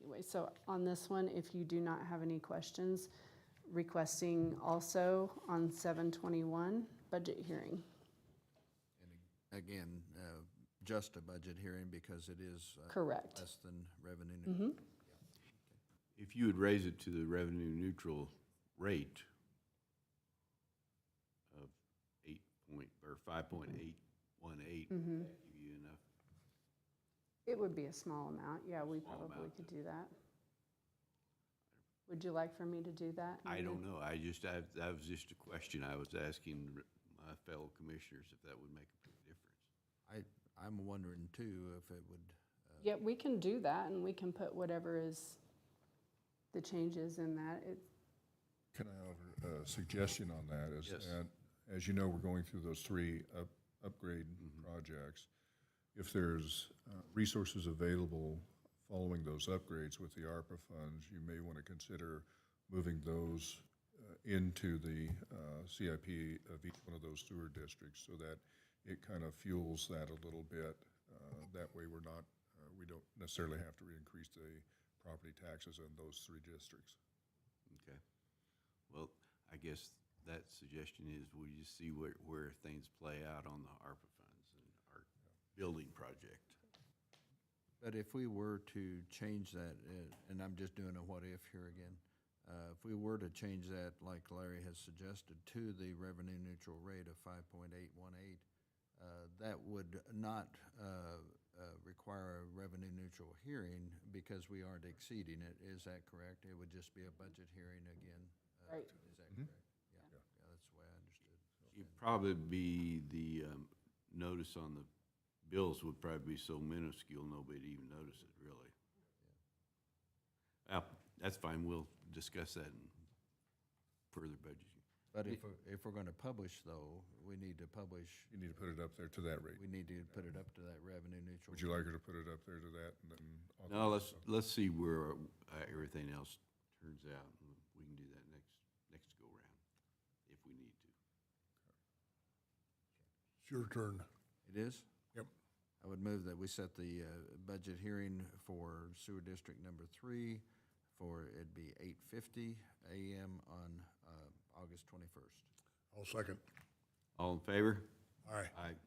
Anyway, so on this one, if you do not have any questions, requesting also on 7/21 budget hearing. And again, just a budget hearing because it is Correct. less than revenue neutral. If you would raise it to the revenue neutral rate of 5.818, would that give you enough? It would be a small amount. Yeah, we Small probably amount. could do that. Would you like for me to do that? I don't know. That was just a question I was asking my fellow commissioners if that would make a big difference. I'm wondering too if it would. Yeah, we can do that, and we can put whatever is the changes in that. Can I offer a suggestion on that? Is Yes. that, as you know, we're going through those three upgrade projects. If there's resources available following those upgrades with the ARPA funds, you may want to consider moving those into the CIP of each one of those sewer districts so that it kind of fuels that a little bit. That way we don't necessarily have to increase the property taxes in those three districts. Okay. Well, I guess that suggestion is we just see where things play out on the ARPA funds and our building project. But if we were to change that, and I'm just doing a what if here again, if we were to change that, like Larry has suggested, to the revenue neutral rate of 5.818, that would not require a revenue neutral hearing because we aren't exceeding it. Is that correct? It would just be a budget hearing again? Right. Is that correct? Yeah, that's the way I understood. It'd probably be the notice on the bills would probably be so minuscule nobody'd even notice it, really. That's fine. We'll discuss that in further budgeting. But if we're going to publish, though, we need to publish. You need to put it up there to that rate. We need to put it up to that revenue neutral. Would you like her to put it up there to that and then? No, let's see where everything else turns out. We can do that next go round if we need to. It's your turn. It is? Yep. I would move that we set the budget hearing for sewer district number 3 for, it'd be 8:50 a.m. on August 21st. I'll second. All in favor? Aye. Aye.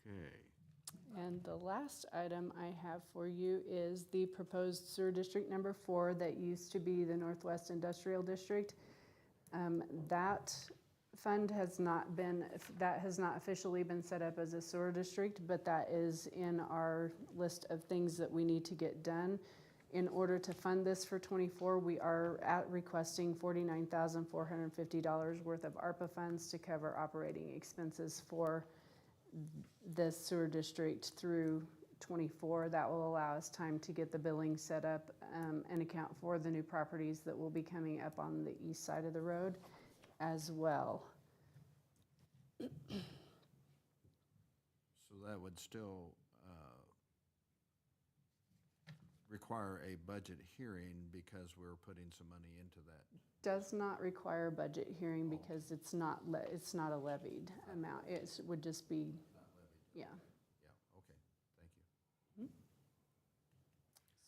Okay. And the last item I have for you is the proposed sewer district number 4 that used to be the Northwest Industrial District. That fund has not officially been set up as a sewer district, but that is in our list of things that we need to get done. In order to fund this for '24, we are requesting $49,450 worth of ARPA funds to cover operating expenses for the sewer district through '24. That will allow us time to get the billing set up and account for the new properties that will be coming up on the east side of the road as well. So that would still require a budget hearing because we're putting some money into that. Does not require a budget hearing because it's not a levied amount. It would just be, yeah. Yeah, okay, thank you.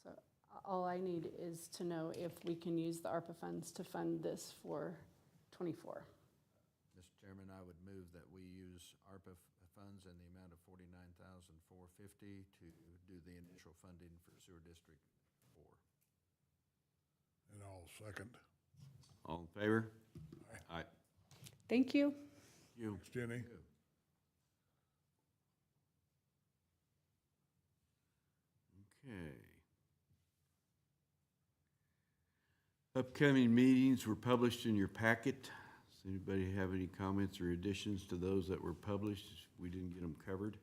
So all I need is to know if we can use the ARPA funds to fund this for '24. Mr. Chairman, I would move that we use ARPA funds in the amount of $49,450 to do the initial funding for sewer district 4. And I'll second. All in favor? Aye. Thank you. You. Thanks, Jenny. Okay. Upcoming meetings were published in your packet. Does anybody have any comments or additions to those that were published? We didn't get them covered.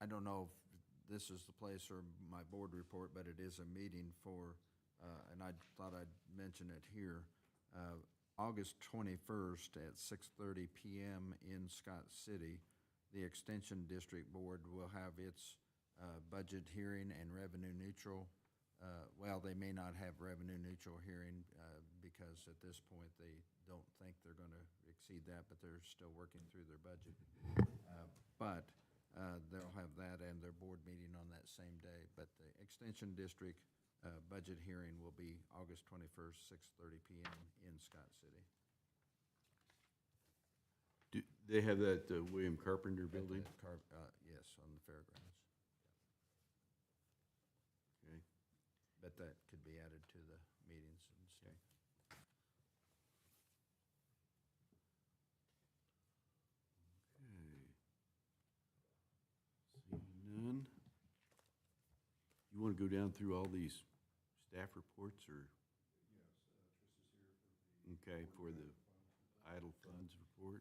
I don't know if this is the place or my board report, but it is a meeting for, and I thought I'd mention it here, August 21st at 6:30 p.m. in Scott City. The Extension District Board will have its budget hearing and revenue neutral. Well, they may not have revenue neutral hearing because at this point they don't think they're going to exceed that, but they're still working through their budget. But they'll have that and their board meeting on that same day. But the Extension District budget hearing will be August 21st, 6:30 p.m. in Scott City. Do they have that William Carpenter building? Yes, on the fairgrounds. Okay. But that could be added to the meetings and stuff. Seeing none. You want to go down through all these staff reports or? Okay, for the idle funds report.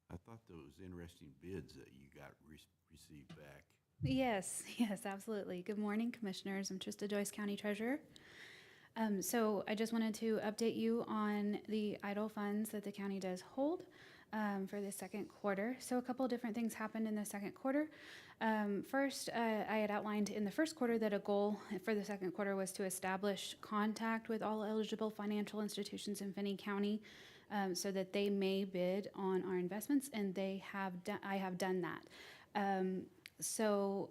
I thought those interesting bids that you got received back. Yes, yes, absolutely. Good morning, Commissioners. I'm Trista Joyce, County Treasurer. So I just wanted to update you on the idle funds that the county does hold for the second quarter. So a couple different things happened in the second quarter. First, I had outlined in the first quarter that a goal for the second quarter was to establish contact with all eligible financial institutions in Finney County so that they may bid on our investments, and I have done that. So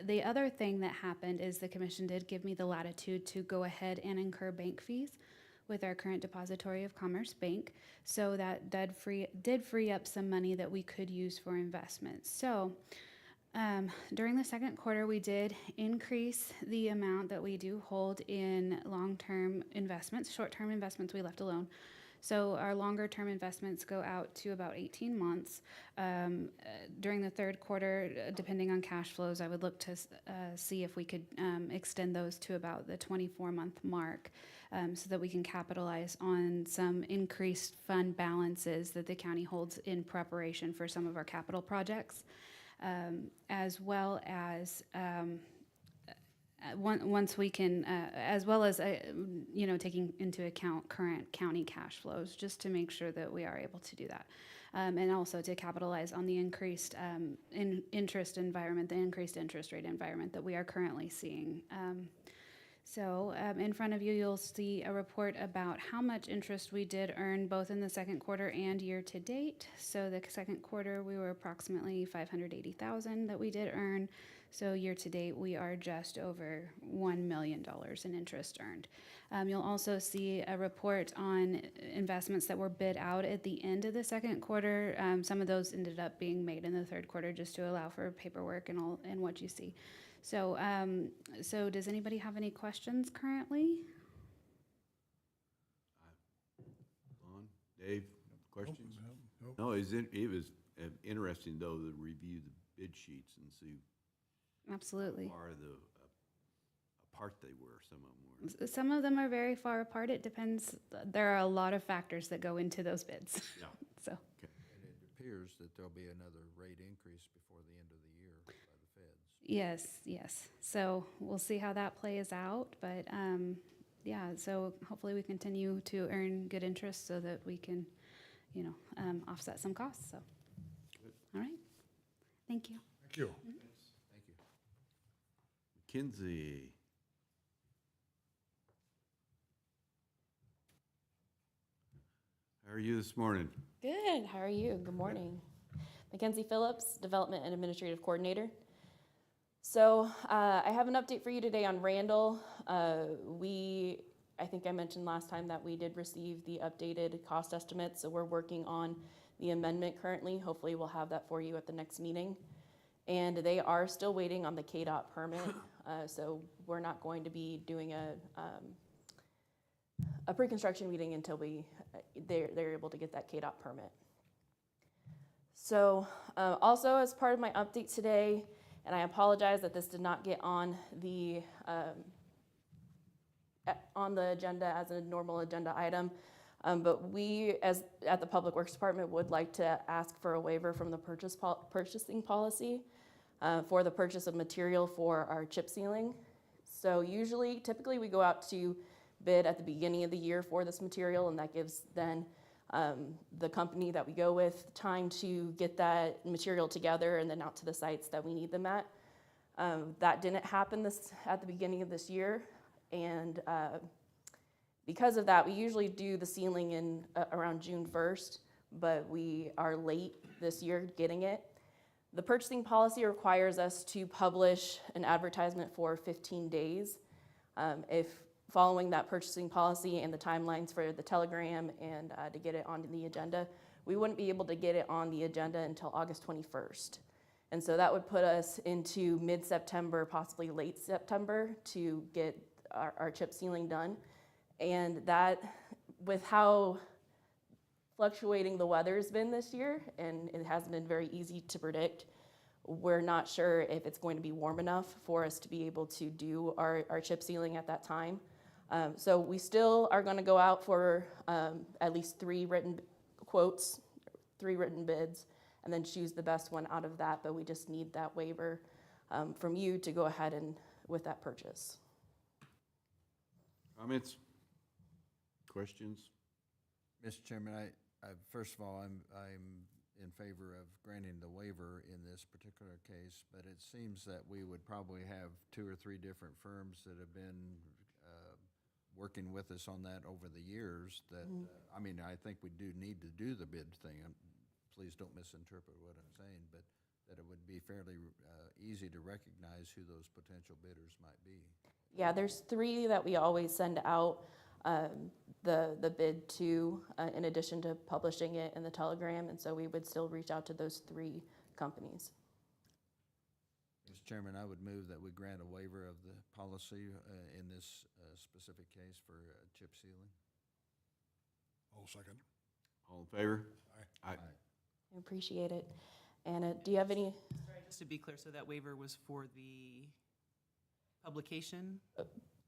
the other thing that happened is the commission did give me the latitude to go ahead and incur bank fees with our current depository of Commerce Bank. So that did free up some money that we could use for investments. So during the second quarter, we did increase the amount that we do hold in long-term investments. Short-term investments we left alone. So our longer-term investments go out to about 18 months. During the third quarter, depending on cash flows, I would look to see if we could extend those to about the 24-month mark so that we can capitalize on some increased fund balances that the county holds in preparation for some of our capital projects, as well as once we can, as well as, taking into account current county cash flows, just to make sure that we are able to do that. And also to capitalize on the increased interest environment, the increased interest rate environment that we are currently seeing. So in front of you, you'll see a report about how much interest we did earn both in the second quarter and year to date. So the second quarter, we were approximately $580,000 that we did earn. So year to date, we are just over $1 million in interest earned. You'll also see a report on investments that were bid out at the end of the second quarter. Some of those ended up being made in the third quarter just to allow for paperwork and all and what you see. So, so does anybody have any questions currently? Lon, Dave, questions? Nope. No, it was interesting though, to review the bid sheets and see Absolutely. how far apart they were, some of them were. Some of them are very far apart. It depends. There are a lot of factors that go into those bids. Yeah. So, And it appears that there'll be another rate increase before the end of the year by the feds. yes. So we'll see how that plays out. But yeah, so hopefully we continue to earn good interest so that we can, offset some costs. So, all right. Thank you. Thank you. Thank you. Mackenzie. How are you this morning? Good. How are you? Good morning. Mackenzie Phillips, Development and Administrative Coordinator. So I have an update for you today on Randall. I think I mentioned last time that we did receive the updated cost estimates, so we're working on the amendment currently. Hopefully we'll have that for you at the next meeting. And they are still waiting on the KDOT permit, so we're not going to be doing a pre-construction meeting until they're able to get that KDOT permit. So also as part of my update today, and I apologize that this did not get on the agenda as a normal agenda item, but we, at the Public Works Department, would like to ask for a waiver from the purchasing policy for the purchase of material for our chip sealing. So typically we go out to bid at the beginning of the year for this material, and that gives then the company that we go with time to get that material together and then out to the sites that we need them at. That didn't happen at the beginning of this year, and because of that, we usually do the sealing in around June 1st, but we are late this year getting it. The purchasing policy requires us to publish an advertisement for 15 days. If following that purchasing policy and the timelines for the telegram and to get it onto the agenda, we wouldn't be able to get it on the agenda until August 21st. And so that would put us into mid-September, possibly late September, to get our chip sealing done. And that, with how fluctuating the weather's been this year, and it hasn't been very easy to predict, we're not sure if it's going to be warm enough for us to be able to do our chip sealing at that time. So we still are going to go out for at least 3 written quotes, 3 written bids, and then choose the best one out of that, but we just need that waiver from you to go ahead and with that purchase. Comments? Questions? Mr. Chairman, first of all, I'm in favor of granting the waiver in this particular case, but it seems that we would probably have 2 or 3 different firms that have been working with us on that over the years that, I think we do need to do the bid thing. Please don't misinterpret what I'm saying, but that it would be fairly easy to recognize who those potential bidders might be. Yeah, there's 3 that we always send out the bid to, in addition to publishing it in the telegram, and so we would still reach out to those 3 companies. Mr. Chairman, I would move that we grant a waiver of the policy in this specific case for chip sealing. I'll second. All in favor? Aye. Aye. I appreciate it. And do you have any? Sorry, just to be clear, so that waiver was for the publication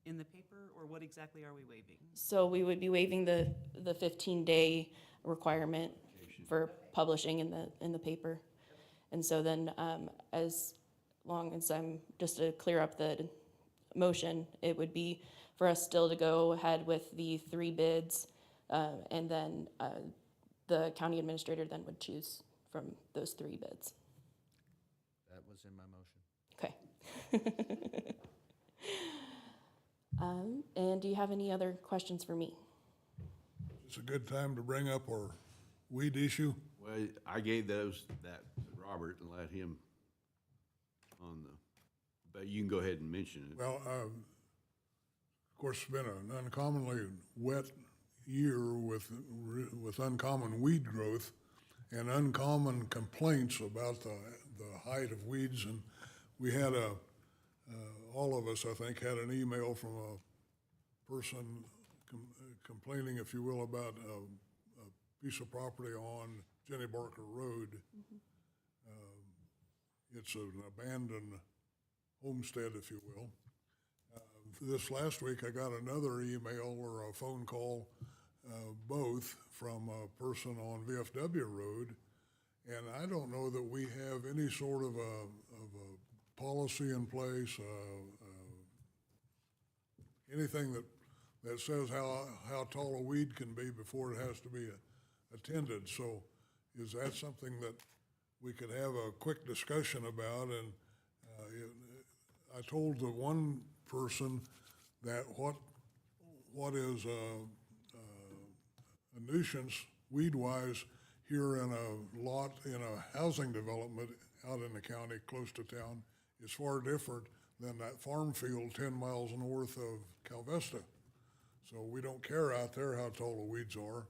in the paper, or what exactly are we waiving? So we would be waiving the 15-day requirement for publishing in the paper. And so then as long as just to clear up the motion, it would be for us still to go ahead with the 3 bids, and then the county administrator then would choose from those 3 bids. That was in my motion. Okay. And do you have any other questions for me? It's a good time to bring up our weed issue. Well, I gave that to Robert and let him on the, but you can go ahead and mention it. Well, of course, it's been an uncommonly wet year with uncommon weed growth and uncommon complaints about the height of weeds. And we had all of us, I think, had an email from a person complaining, if you will, about a piece of property on Jenny Barker Road. It's an abandoned homestead, if you will. This last week, I got another email or a phone call, both from a person on VFW Road, and I don't know that we have any sort of a policy in place, anything that says how tall a weed can be before it has to be attended. So is that something that we could have a quick discussion about? And I told the one person that what is a nuisance weed-wise here in a lot in a housing development out in the county close to town is far different than that farm field 10 miles north of Calvesta. So we don't care out there how tall the weeds are.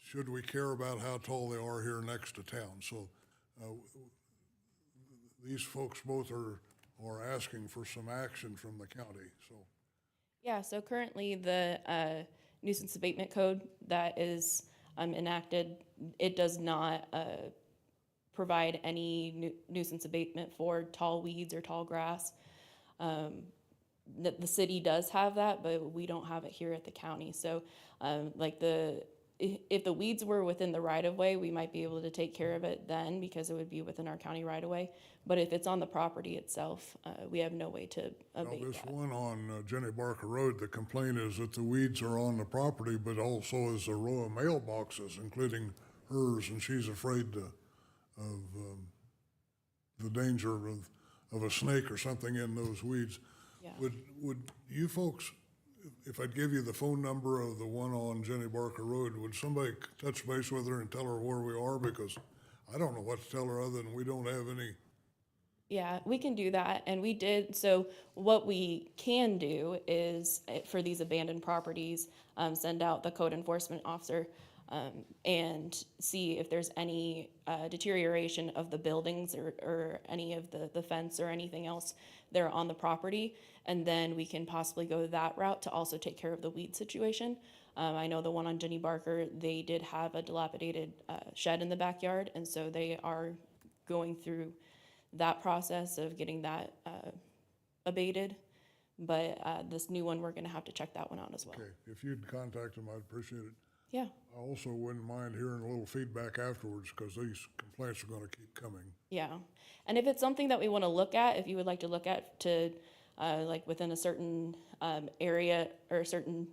Should we care about how tall they are here next to town? So these folks both are asking for some action from the county, so. Yeah, so currently the nuisance abatement code that is enacted, it does not provide any nuisance abatement for tall weeds or tall grass. The city does have that, but we don't have it here at the county. So if the weeds were within the right-of-way, we might be able to take care of it then because it would be within our county right-of-way. But if it's on the property itself, we have no way to abate This that. one on Jenny Barker Road, the complaint is that the weeds are on the property, but also is a row of mailboxes, including hers, and she's afraid of the danger of a snake or something in those weeds. Yeah. Would you folks, if I'd give you the phone number of the one on Jenny Barker Road, would somebody touch base with her and tell her where we are? Because I don't know what to tell her other than we don't have any. Yeah, we can do that, and we did. So what we can do is, for these abandoned properties, send out the code enforcement officer and see if there's any deterioration of the buildings or any of the fence or anything else there on the property, and then we can possibly go that route to also take care of the weed situation. I know the one on Jenny Barker, they did have a dilapidated shed in the backyard, and so they are going through that process of getting that abated. But this new one, we're gonna have to check that one out as well. Okay, if you'd contact them, I'd appreciate it. Yeah, I also wouldn't mind hearing a little feedback afterwards, because these complaints are gonna keep coming. yeah. And if it's something that we wanna look at, if you would like to look at to, like within a certain area or certain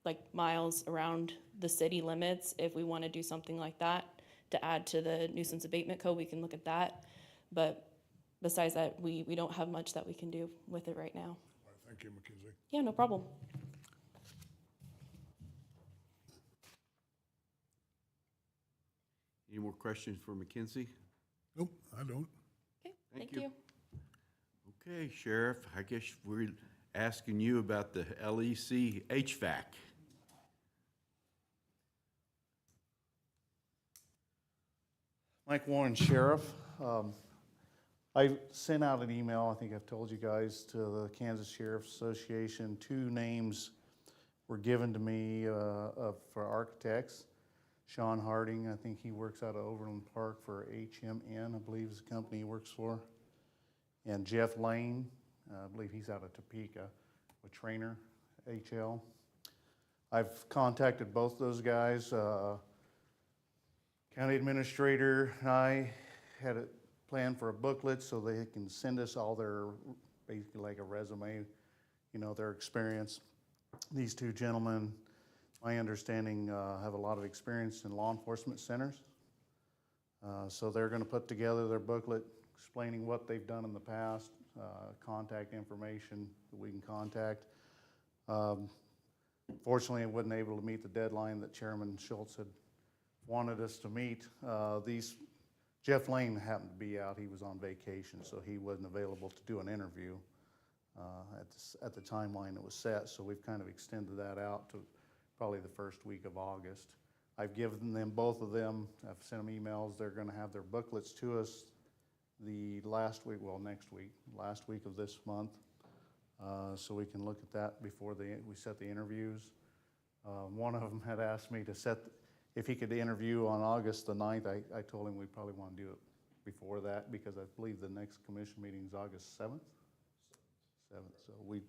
like miles around the city limits, if we wanna do something like that to add to the nuisance abatement code, we can look at that. But besides that, we don't have much that we can do with it right now. All right, thank you, Mackenzie. Yeah, no problem. Any more questions for Mackenzie? Nope, I don't. Okay, Thank thank you. you. Okay, Sheriff, I guess we're asking you about the LEC HVAC. Mike Warren, Sheriff. I sent out an email, I think I've told you guys, to the Kansas Sheriff's Association. 2 names were given to me for architects. Sean Harding, I think he works out of Overland Park for HMN, I believe is the company he works for. And Jeff Lane, I believe he's out of Topeka with Trainer HL. I've contacted both those guys. County Administrator and I had a plan for a booklet so they can send us all their, basically like a resume, you know, their experience. These 2 gentlemen, my understanding, have a lot of experience in law enforcement centers. So they're gonna put together their booklet explaining what they've done in the past, contact information that we can contact. Fortunately, I wasn't able to meet the deadline that Chairman Schultz had wanted us to meet. Jeff Lane happened to be out. He was on vacation, so he wasn't available to do an interview at the timeline that was set. So we've kind of extended that out to probably the first week of August. I've given them, both of them, I've sent them emails. They're going to have their booklets to us the last week, well, next week, last week of this month. So we can look at that before we set the interviews. One of them had asked me to if he could interview on August the 9th. I told him we probably want to do it before that because I believe the next commission meeting is August 7th. So we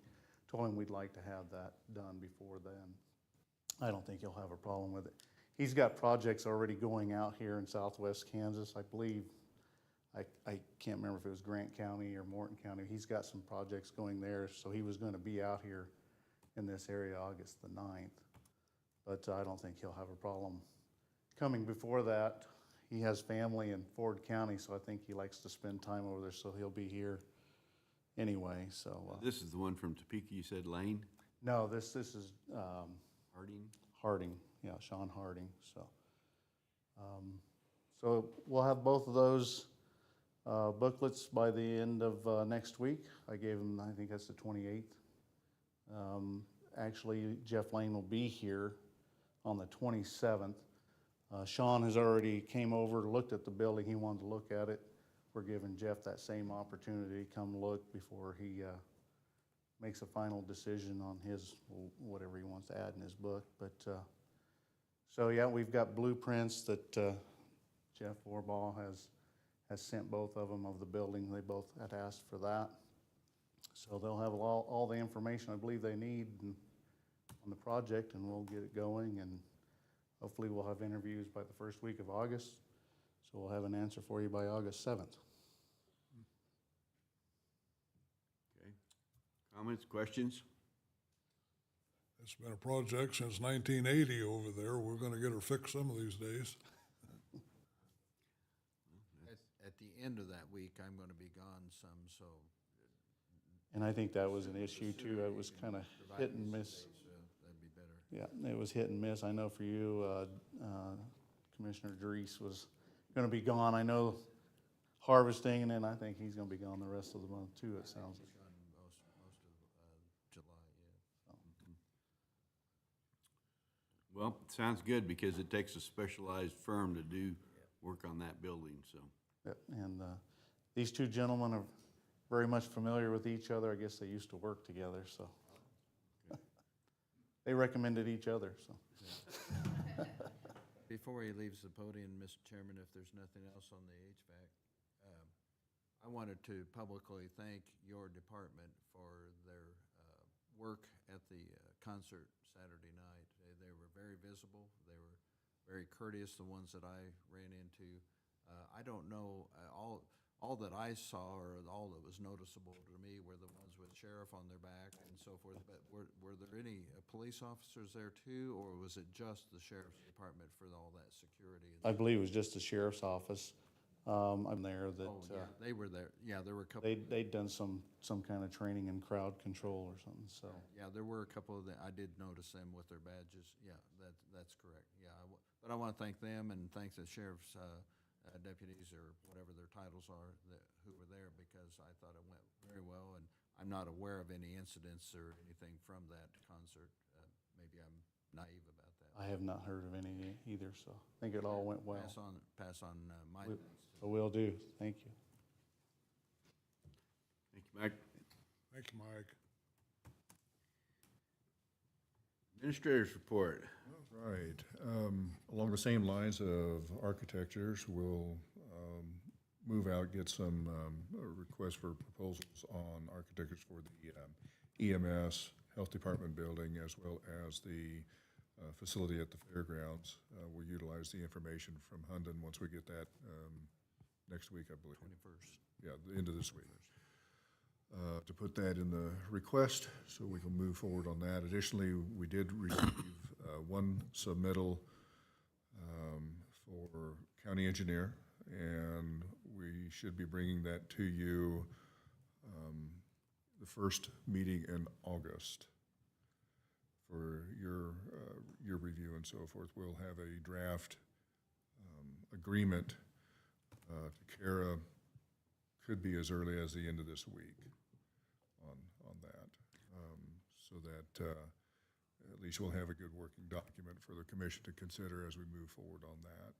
told him we'd like to have that done before then. I don't think he'll have a problem with it. He's got projects already going out here in southwest Kansas. I believe, I can't remember if it was Grant County or Morton County. He's got some projects going there, so he was going to be out here in this area August the 9th. But I don't think he'll have a problem coming before that. He has family in Ford County, so I think he likes to spend time over there, so he'll be here anyway. So This is the one from Topeka, you said Lane? no, this is Harding? Harding, yeah, Sean Harding. So we'll have both of those booklets by the end of next week. I gave him, I think that's the 28th. Actually, Jeff Lane will be here on the 27th. Sean has already came over, looked at the building. He wanted to look at it. We're giving Jeff that same opportunity to come look before he makes a final decision on whatever he wants to add in his book. But so yeah, we've got blueprints that Jeff Warbaugh has sent both of them of the building. They both had asked for that. So they'll have all the information I believe they need on the project, and we'll get it going, and hopefully we'll have interviews by the first week of August. So we'll have an answer for you by August 7th. Okay. Comments, questions? It's been a project since 1980 over there. We're going to get her fixed some of these days. At the end of that week, I'm going to be gone some, so. And I think that was an issue too. It was kind of hit and miss. That'd be better. Yeah, it was hit and miss. I know for you, Commissioner Drees was going to be gone. I know harvesting, and then I think he's going to be gone the rest of the month too, it sounds like. Gone most of July, yeah. Well, it sounds good because it takes a specialized firm to do work on that building, so. Yep, and these two gentlemen are very much familiar with each other. I guess they used to work together, so. They recommended each other, so. Before he leaves the podium, Mr. Chairman, if there's nothing else on the HVAC, I wanted to publicly thank your department for their work at the concert Saturday night. They were very visible. They were very courteous, the ones that I ran into. I don't know, all that I saw or all that was noticeable to me were the ones with sheriff on their back and so forth, but were there any police officers there too, or was it just the sheriff's department for all that security? I believe it was just the sheriff's office. I'm there that. Oh, yeah, they were there. Yeah, there were a couple. They'd done some kind of training in crowd control or something, so. Yeah, there were a couple of them. I did notice them with their badges. Yeah, that's correct. Yeah, but I want to thank them and thank the sheriff's deputies or whatever their titles are who were there, because I thought it went very well, and I'm not aware of any incidents or anything from that concert. Maybe I'm naive about that. I have not heard of any either, so I think it all went well. Pass on my thanks to So will do. Thank you. Thank you, Mike. Thank you, Mike. Administrator's report. All right. Along the same lines of architectures, we'll move out, get some requests for proposals on architectures for the EMS, Health Department building, as well as the facility at the fairgrounds. We'll utilize the information from Hunden once we get that next week, I believe. 21st. Yeah, the end of this week. To put that in the request so we can move forward on that. Additionally, we did receive one submittal for county engineer, and we should be bringing that to you the first meeting in August. for your review and so forth. We'll have a draft agreement to Kara, could be as early as the end of this week on that, so that at least we'll have a good working document for the commission to consider as we move forward on that.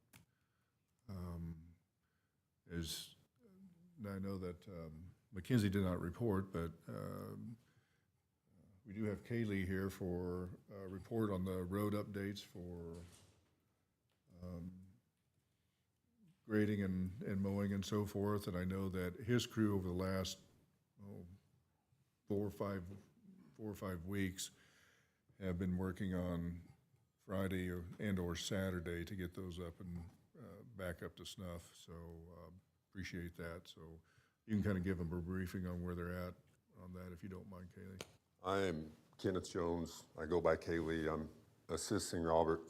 I know that Mackenzie did not report, but we do have Kaylee here for a report on the road updates for grading and mowing and so forth. And I know that his crew over the last 4 or 5 weeks have been working on Friday or Saturday to get those up and back up to snuff. So appreciate that. So you can kind of give them a briefing on where they're at on that, if you don't mind, Kaylee. I am Kenneth Jones. I go by Kaylee. I'm assisting Robert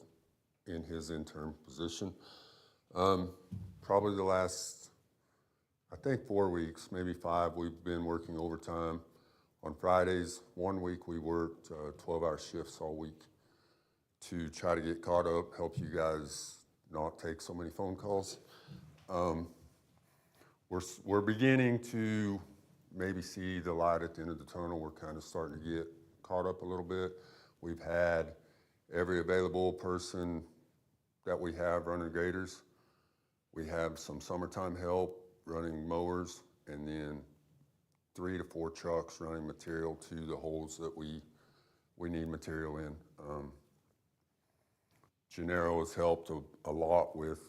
in his interim position. Probably the last, I think 4 weeks, maybe 5, we've been working overtime. On Fridays, 1 week we worked 12-hour shifts all week to try to get caught up, help you guys not take so many phone calls. We're beginning to maybe see the light at the end of the tunnel. We're kind of starting to get caught up a little bit. We've had every available person that we have running graders. We have some summertime help running mowers, and then 3 to 4 trucks running material to the holes that we need material in. Gennaro has helped a lot with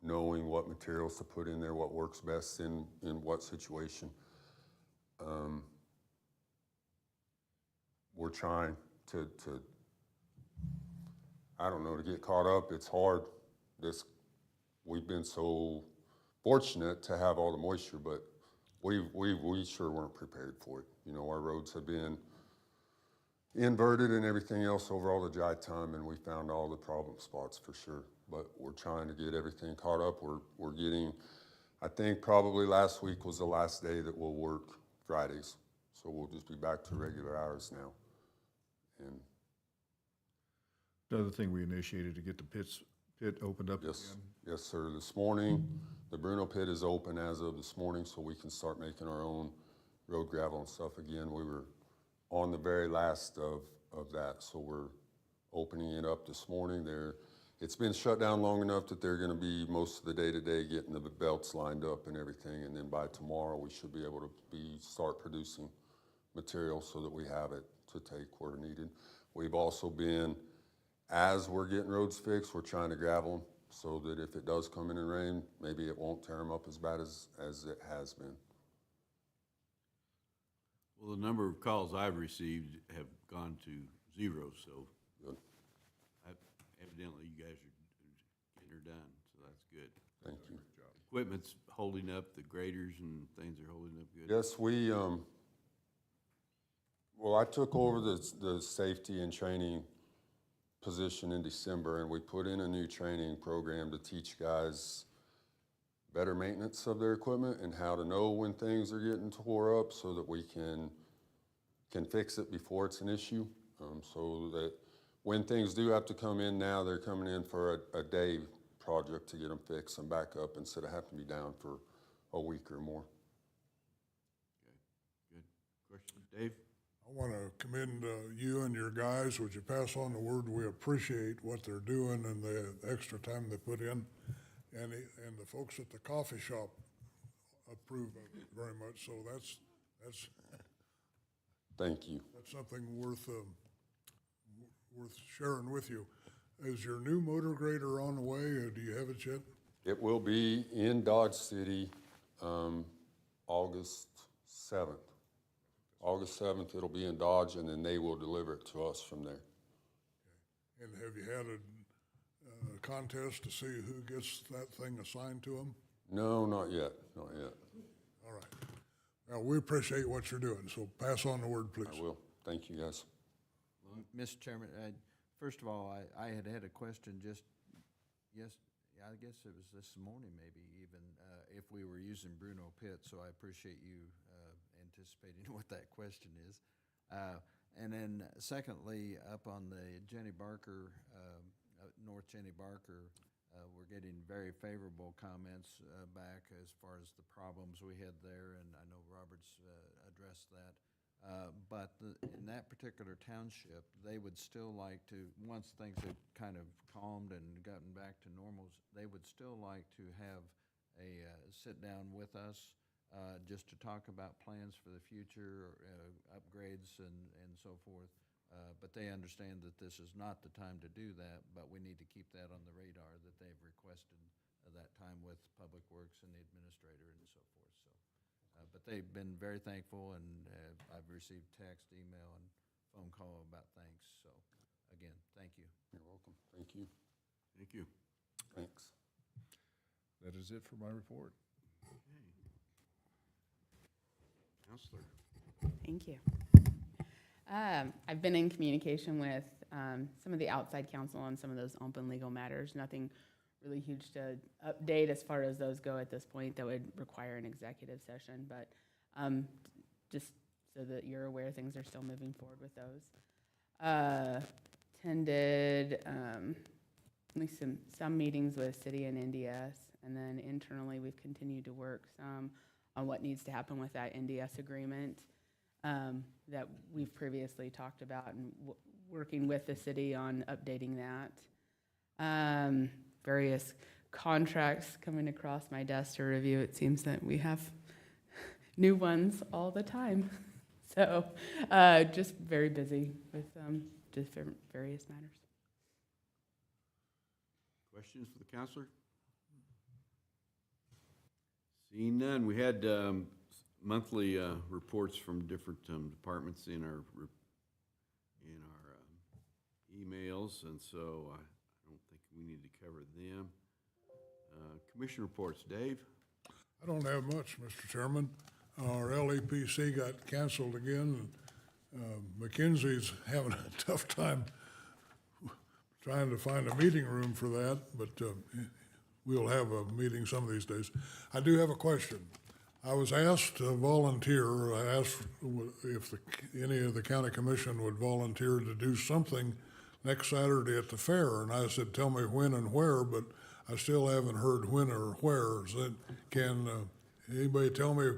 knowing what materials to put in there, what works best in what situation. We're trying to, I don't know, to get caught up. It's hard. We've been so fortunate to have all the moisture, but we sure weren't prepared for it. You know, our roads have been inverted and everything else over all the dry time, and we found all the problem spots for sure. But we're trying to get everything caught up. We're getting, I think probably last week was the last day that we'll work Fridays. So we'll just be back to regular hours now. And The other thing we initiated to get the pit opened up yes, again. yes, sir. This morning, the Bruno pit is open as of this morning, so we can start making our own road gravel and stuff again. We were on the very last of that, so we're opening it up this morning. It's been shut down long enough that they're going to be most of the day-to-day getting the belts lined up and everything, and then by tomorrow we should be able to start producing material so that we have it to take where needed. We've also been, as we're getting roads fixed, we're trying to gravel them so that if it does come in and rain, maybe it won't tear them up as bad as it has been. Well, the number of calls I've received have gone to 0, so Good. Evidently you guys are getting her done, so that's good. Thank you. Equipment's holding up, the graders and things are holding up good. Yes, well, I took over the safety and training position in December, and we put in a new training program to teach guys better maintenance of their equipment and how to know when things are getting tore up so that we can fix it before it's an issue. So that when things do have to come in now, they're coming in for a day project to get them fixed and back up instead of having to be down for a week or more. Okay, good. Question, Dave? I want to commend you and your guys. Would you pass on the word? We appreciate what they're doing and the extra time they put in. And the folks at the coffee shop approve of it very much. So that's Thank you. That's something worth sharing with you. Is your new motor grader on the way? Do you have it yet? It will be in Dodge City August 7th. August 7th, it'll be in Dodge, and then they will deliver it to us from there. Okay. And have you had a contest to see who gets that thing assigned to them? No, not yet, not yet. All right. Well, we appreciate what you're doing, so pass on the word, please. I will. Thank you, guys. Mr. Chairman, first of all, I had a question just, I guess it was this morning maybe even, if we were using Bruno Pit, so I appreciate you anticipating what that question is. And then secondly, up on the Jenny Barker, North Jenny Barker, we're getting very favorable comments back as far as the problems we had there, and I know Robert's addressed that. But in that particular township, they would still like to, once things have kind of calmed and gotten back to normal, they would still like to have a sit-down with us just to talk about plans for the future, upgrades and so forth. But they understand that this is not the time to do that, but we need to keep that on the radar, that they've requested that time with Public Works and the administrator and so forth. So, but they've been very thankful, and I've received text, email, and phone call about thanks. So, again, thank you. You're welcome. Thank you. Thank you. Thanks. That is it for my report. Counselor. Thank you. I've been in communication with some of the outside counsel on some of those open legal matters. Nothing really huge to update as far as those go at this point that would require an executive session, but just so that you're aware, things are still moving forward with those. Attended at least some meetings with city and NDS, and then internally we've continued to work some on what needs to happen with that NDS agreement that we've previously talked about, and working with the city on updating that. Various contracts coming across my desk to review. It seems that we have new ones all the time. So just very busy with just various matters. Questions for the counselor? Seeing none, we had monthly reports from different departments in our emails, and so I don't think we need to cover them. Commission reports, Dave? I don't have much, Mr. Chairman. Our LEPC got canceled again. McKinsey's having a tough time trying to find a meeting room for that, but we'll have a meeting some of these days. I do have a question. I was asked to volunteer. I asked if any of the county commission would volunteer to do something next Saturday at the fair, and I said, tell me when and where, but I still haven't heard when or where. Can anybody tell me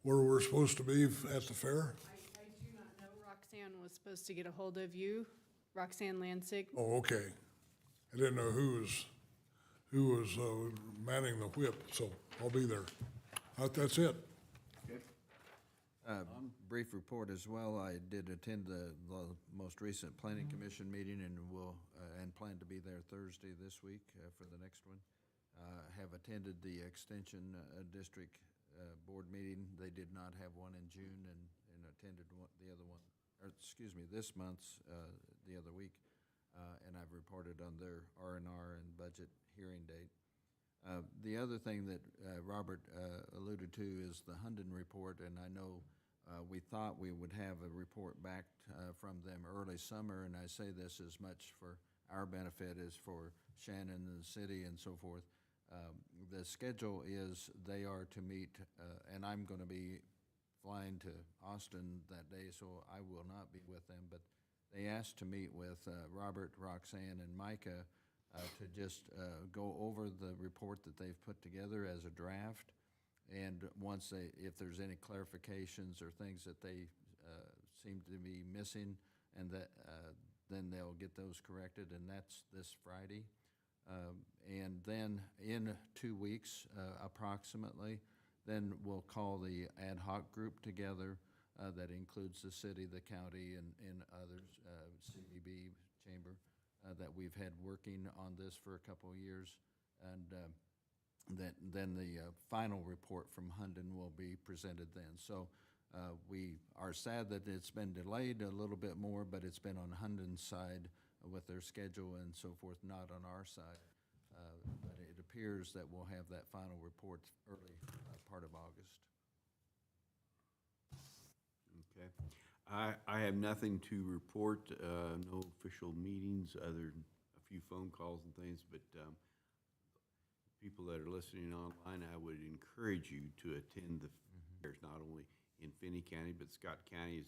where we're supposed to be at the fair? I do not know. Roxanne was supposed to get a hold of you, Roxanne Lansing. Oh, okay. I didn't know who was manning the whip, so I'll be there. That's it. Brief report as well. I did attend the most recent planning commission meeting, and will and plan to be there Thursday this week for the next one. Have attended the extension district board meeting. They did not have one in June, and attended the other one, or excuse me, this month's the other week, and I've reported on their R&R and budget hearing date. The other thing that Robert alluded to is the Hunden report, and I know we thought we would have a report back from them early summer, and I say this as much for our benefit as for Shannon and the city and so forth. The schedule is they are to meet, and I'm going to be flying to Austin that day, so I will not be with them, but they asked to meet with Robert, Roxanne, and Micah to just go over the report that they've put together as a draft. And once if there's any clarifications or things that they seem to be missing, and that then they'll get those corrected, and that's this Friday. And then in 2 weeks, approximately, then we'll call the ad hoc group together that includes the city, the county, and others, CBB chamber, that we've had working on this for a couple of years. And then the final report from Hunden will be presented then. So we are sad that it's been delayed a little bit more, but it's been on Hunden's side with their schedule and so forth, not on our side. But it appears that we'll have that final report early part of August. Okay. I have nothing to report, no official meetings other than a few phone calls and things, but people that are listening online, I would encourage you to attend the fairs, not only in Finney County, but Scott County is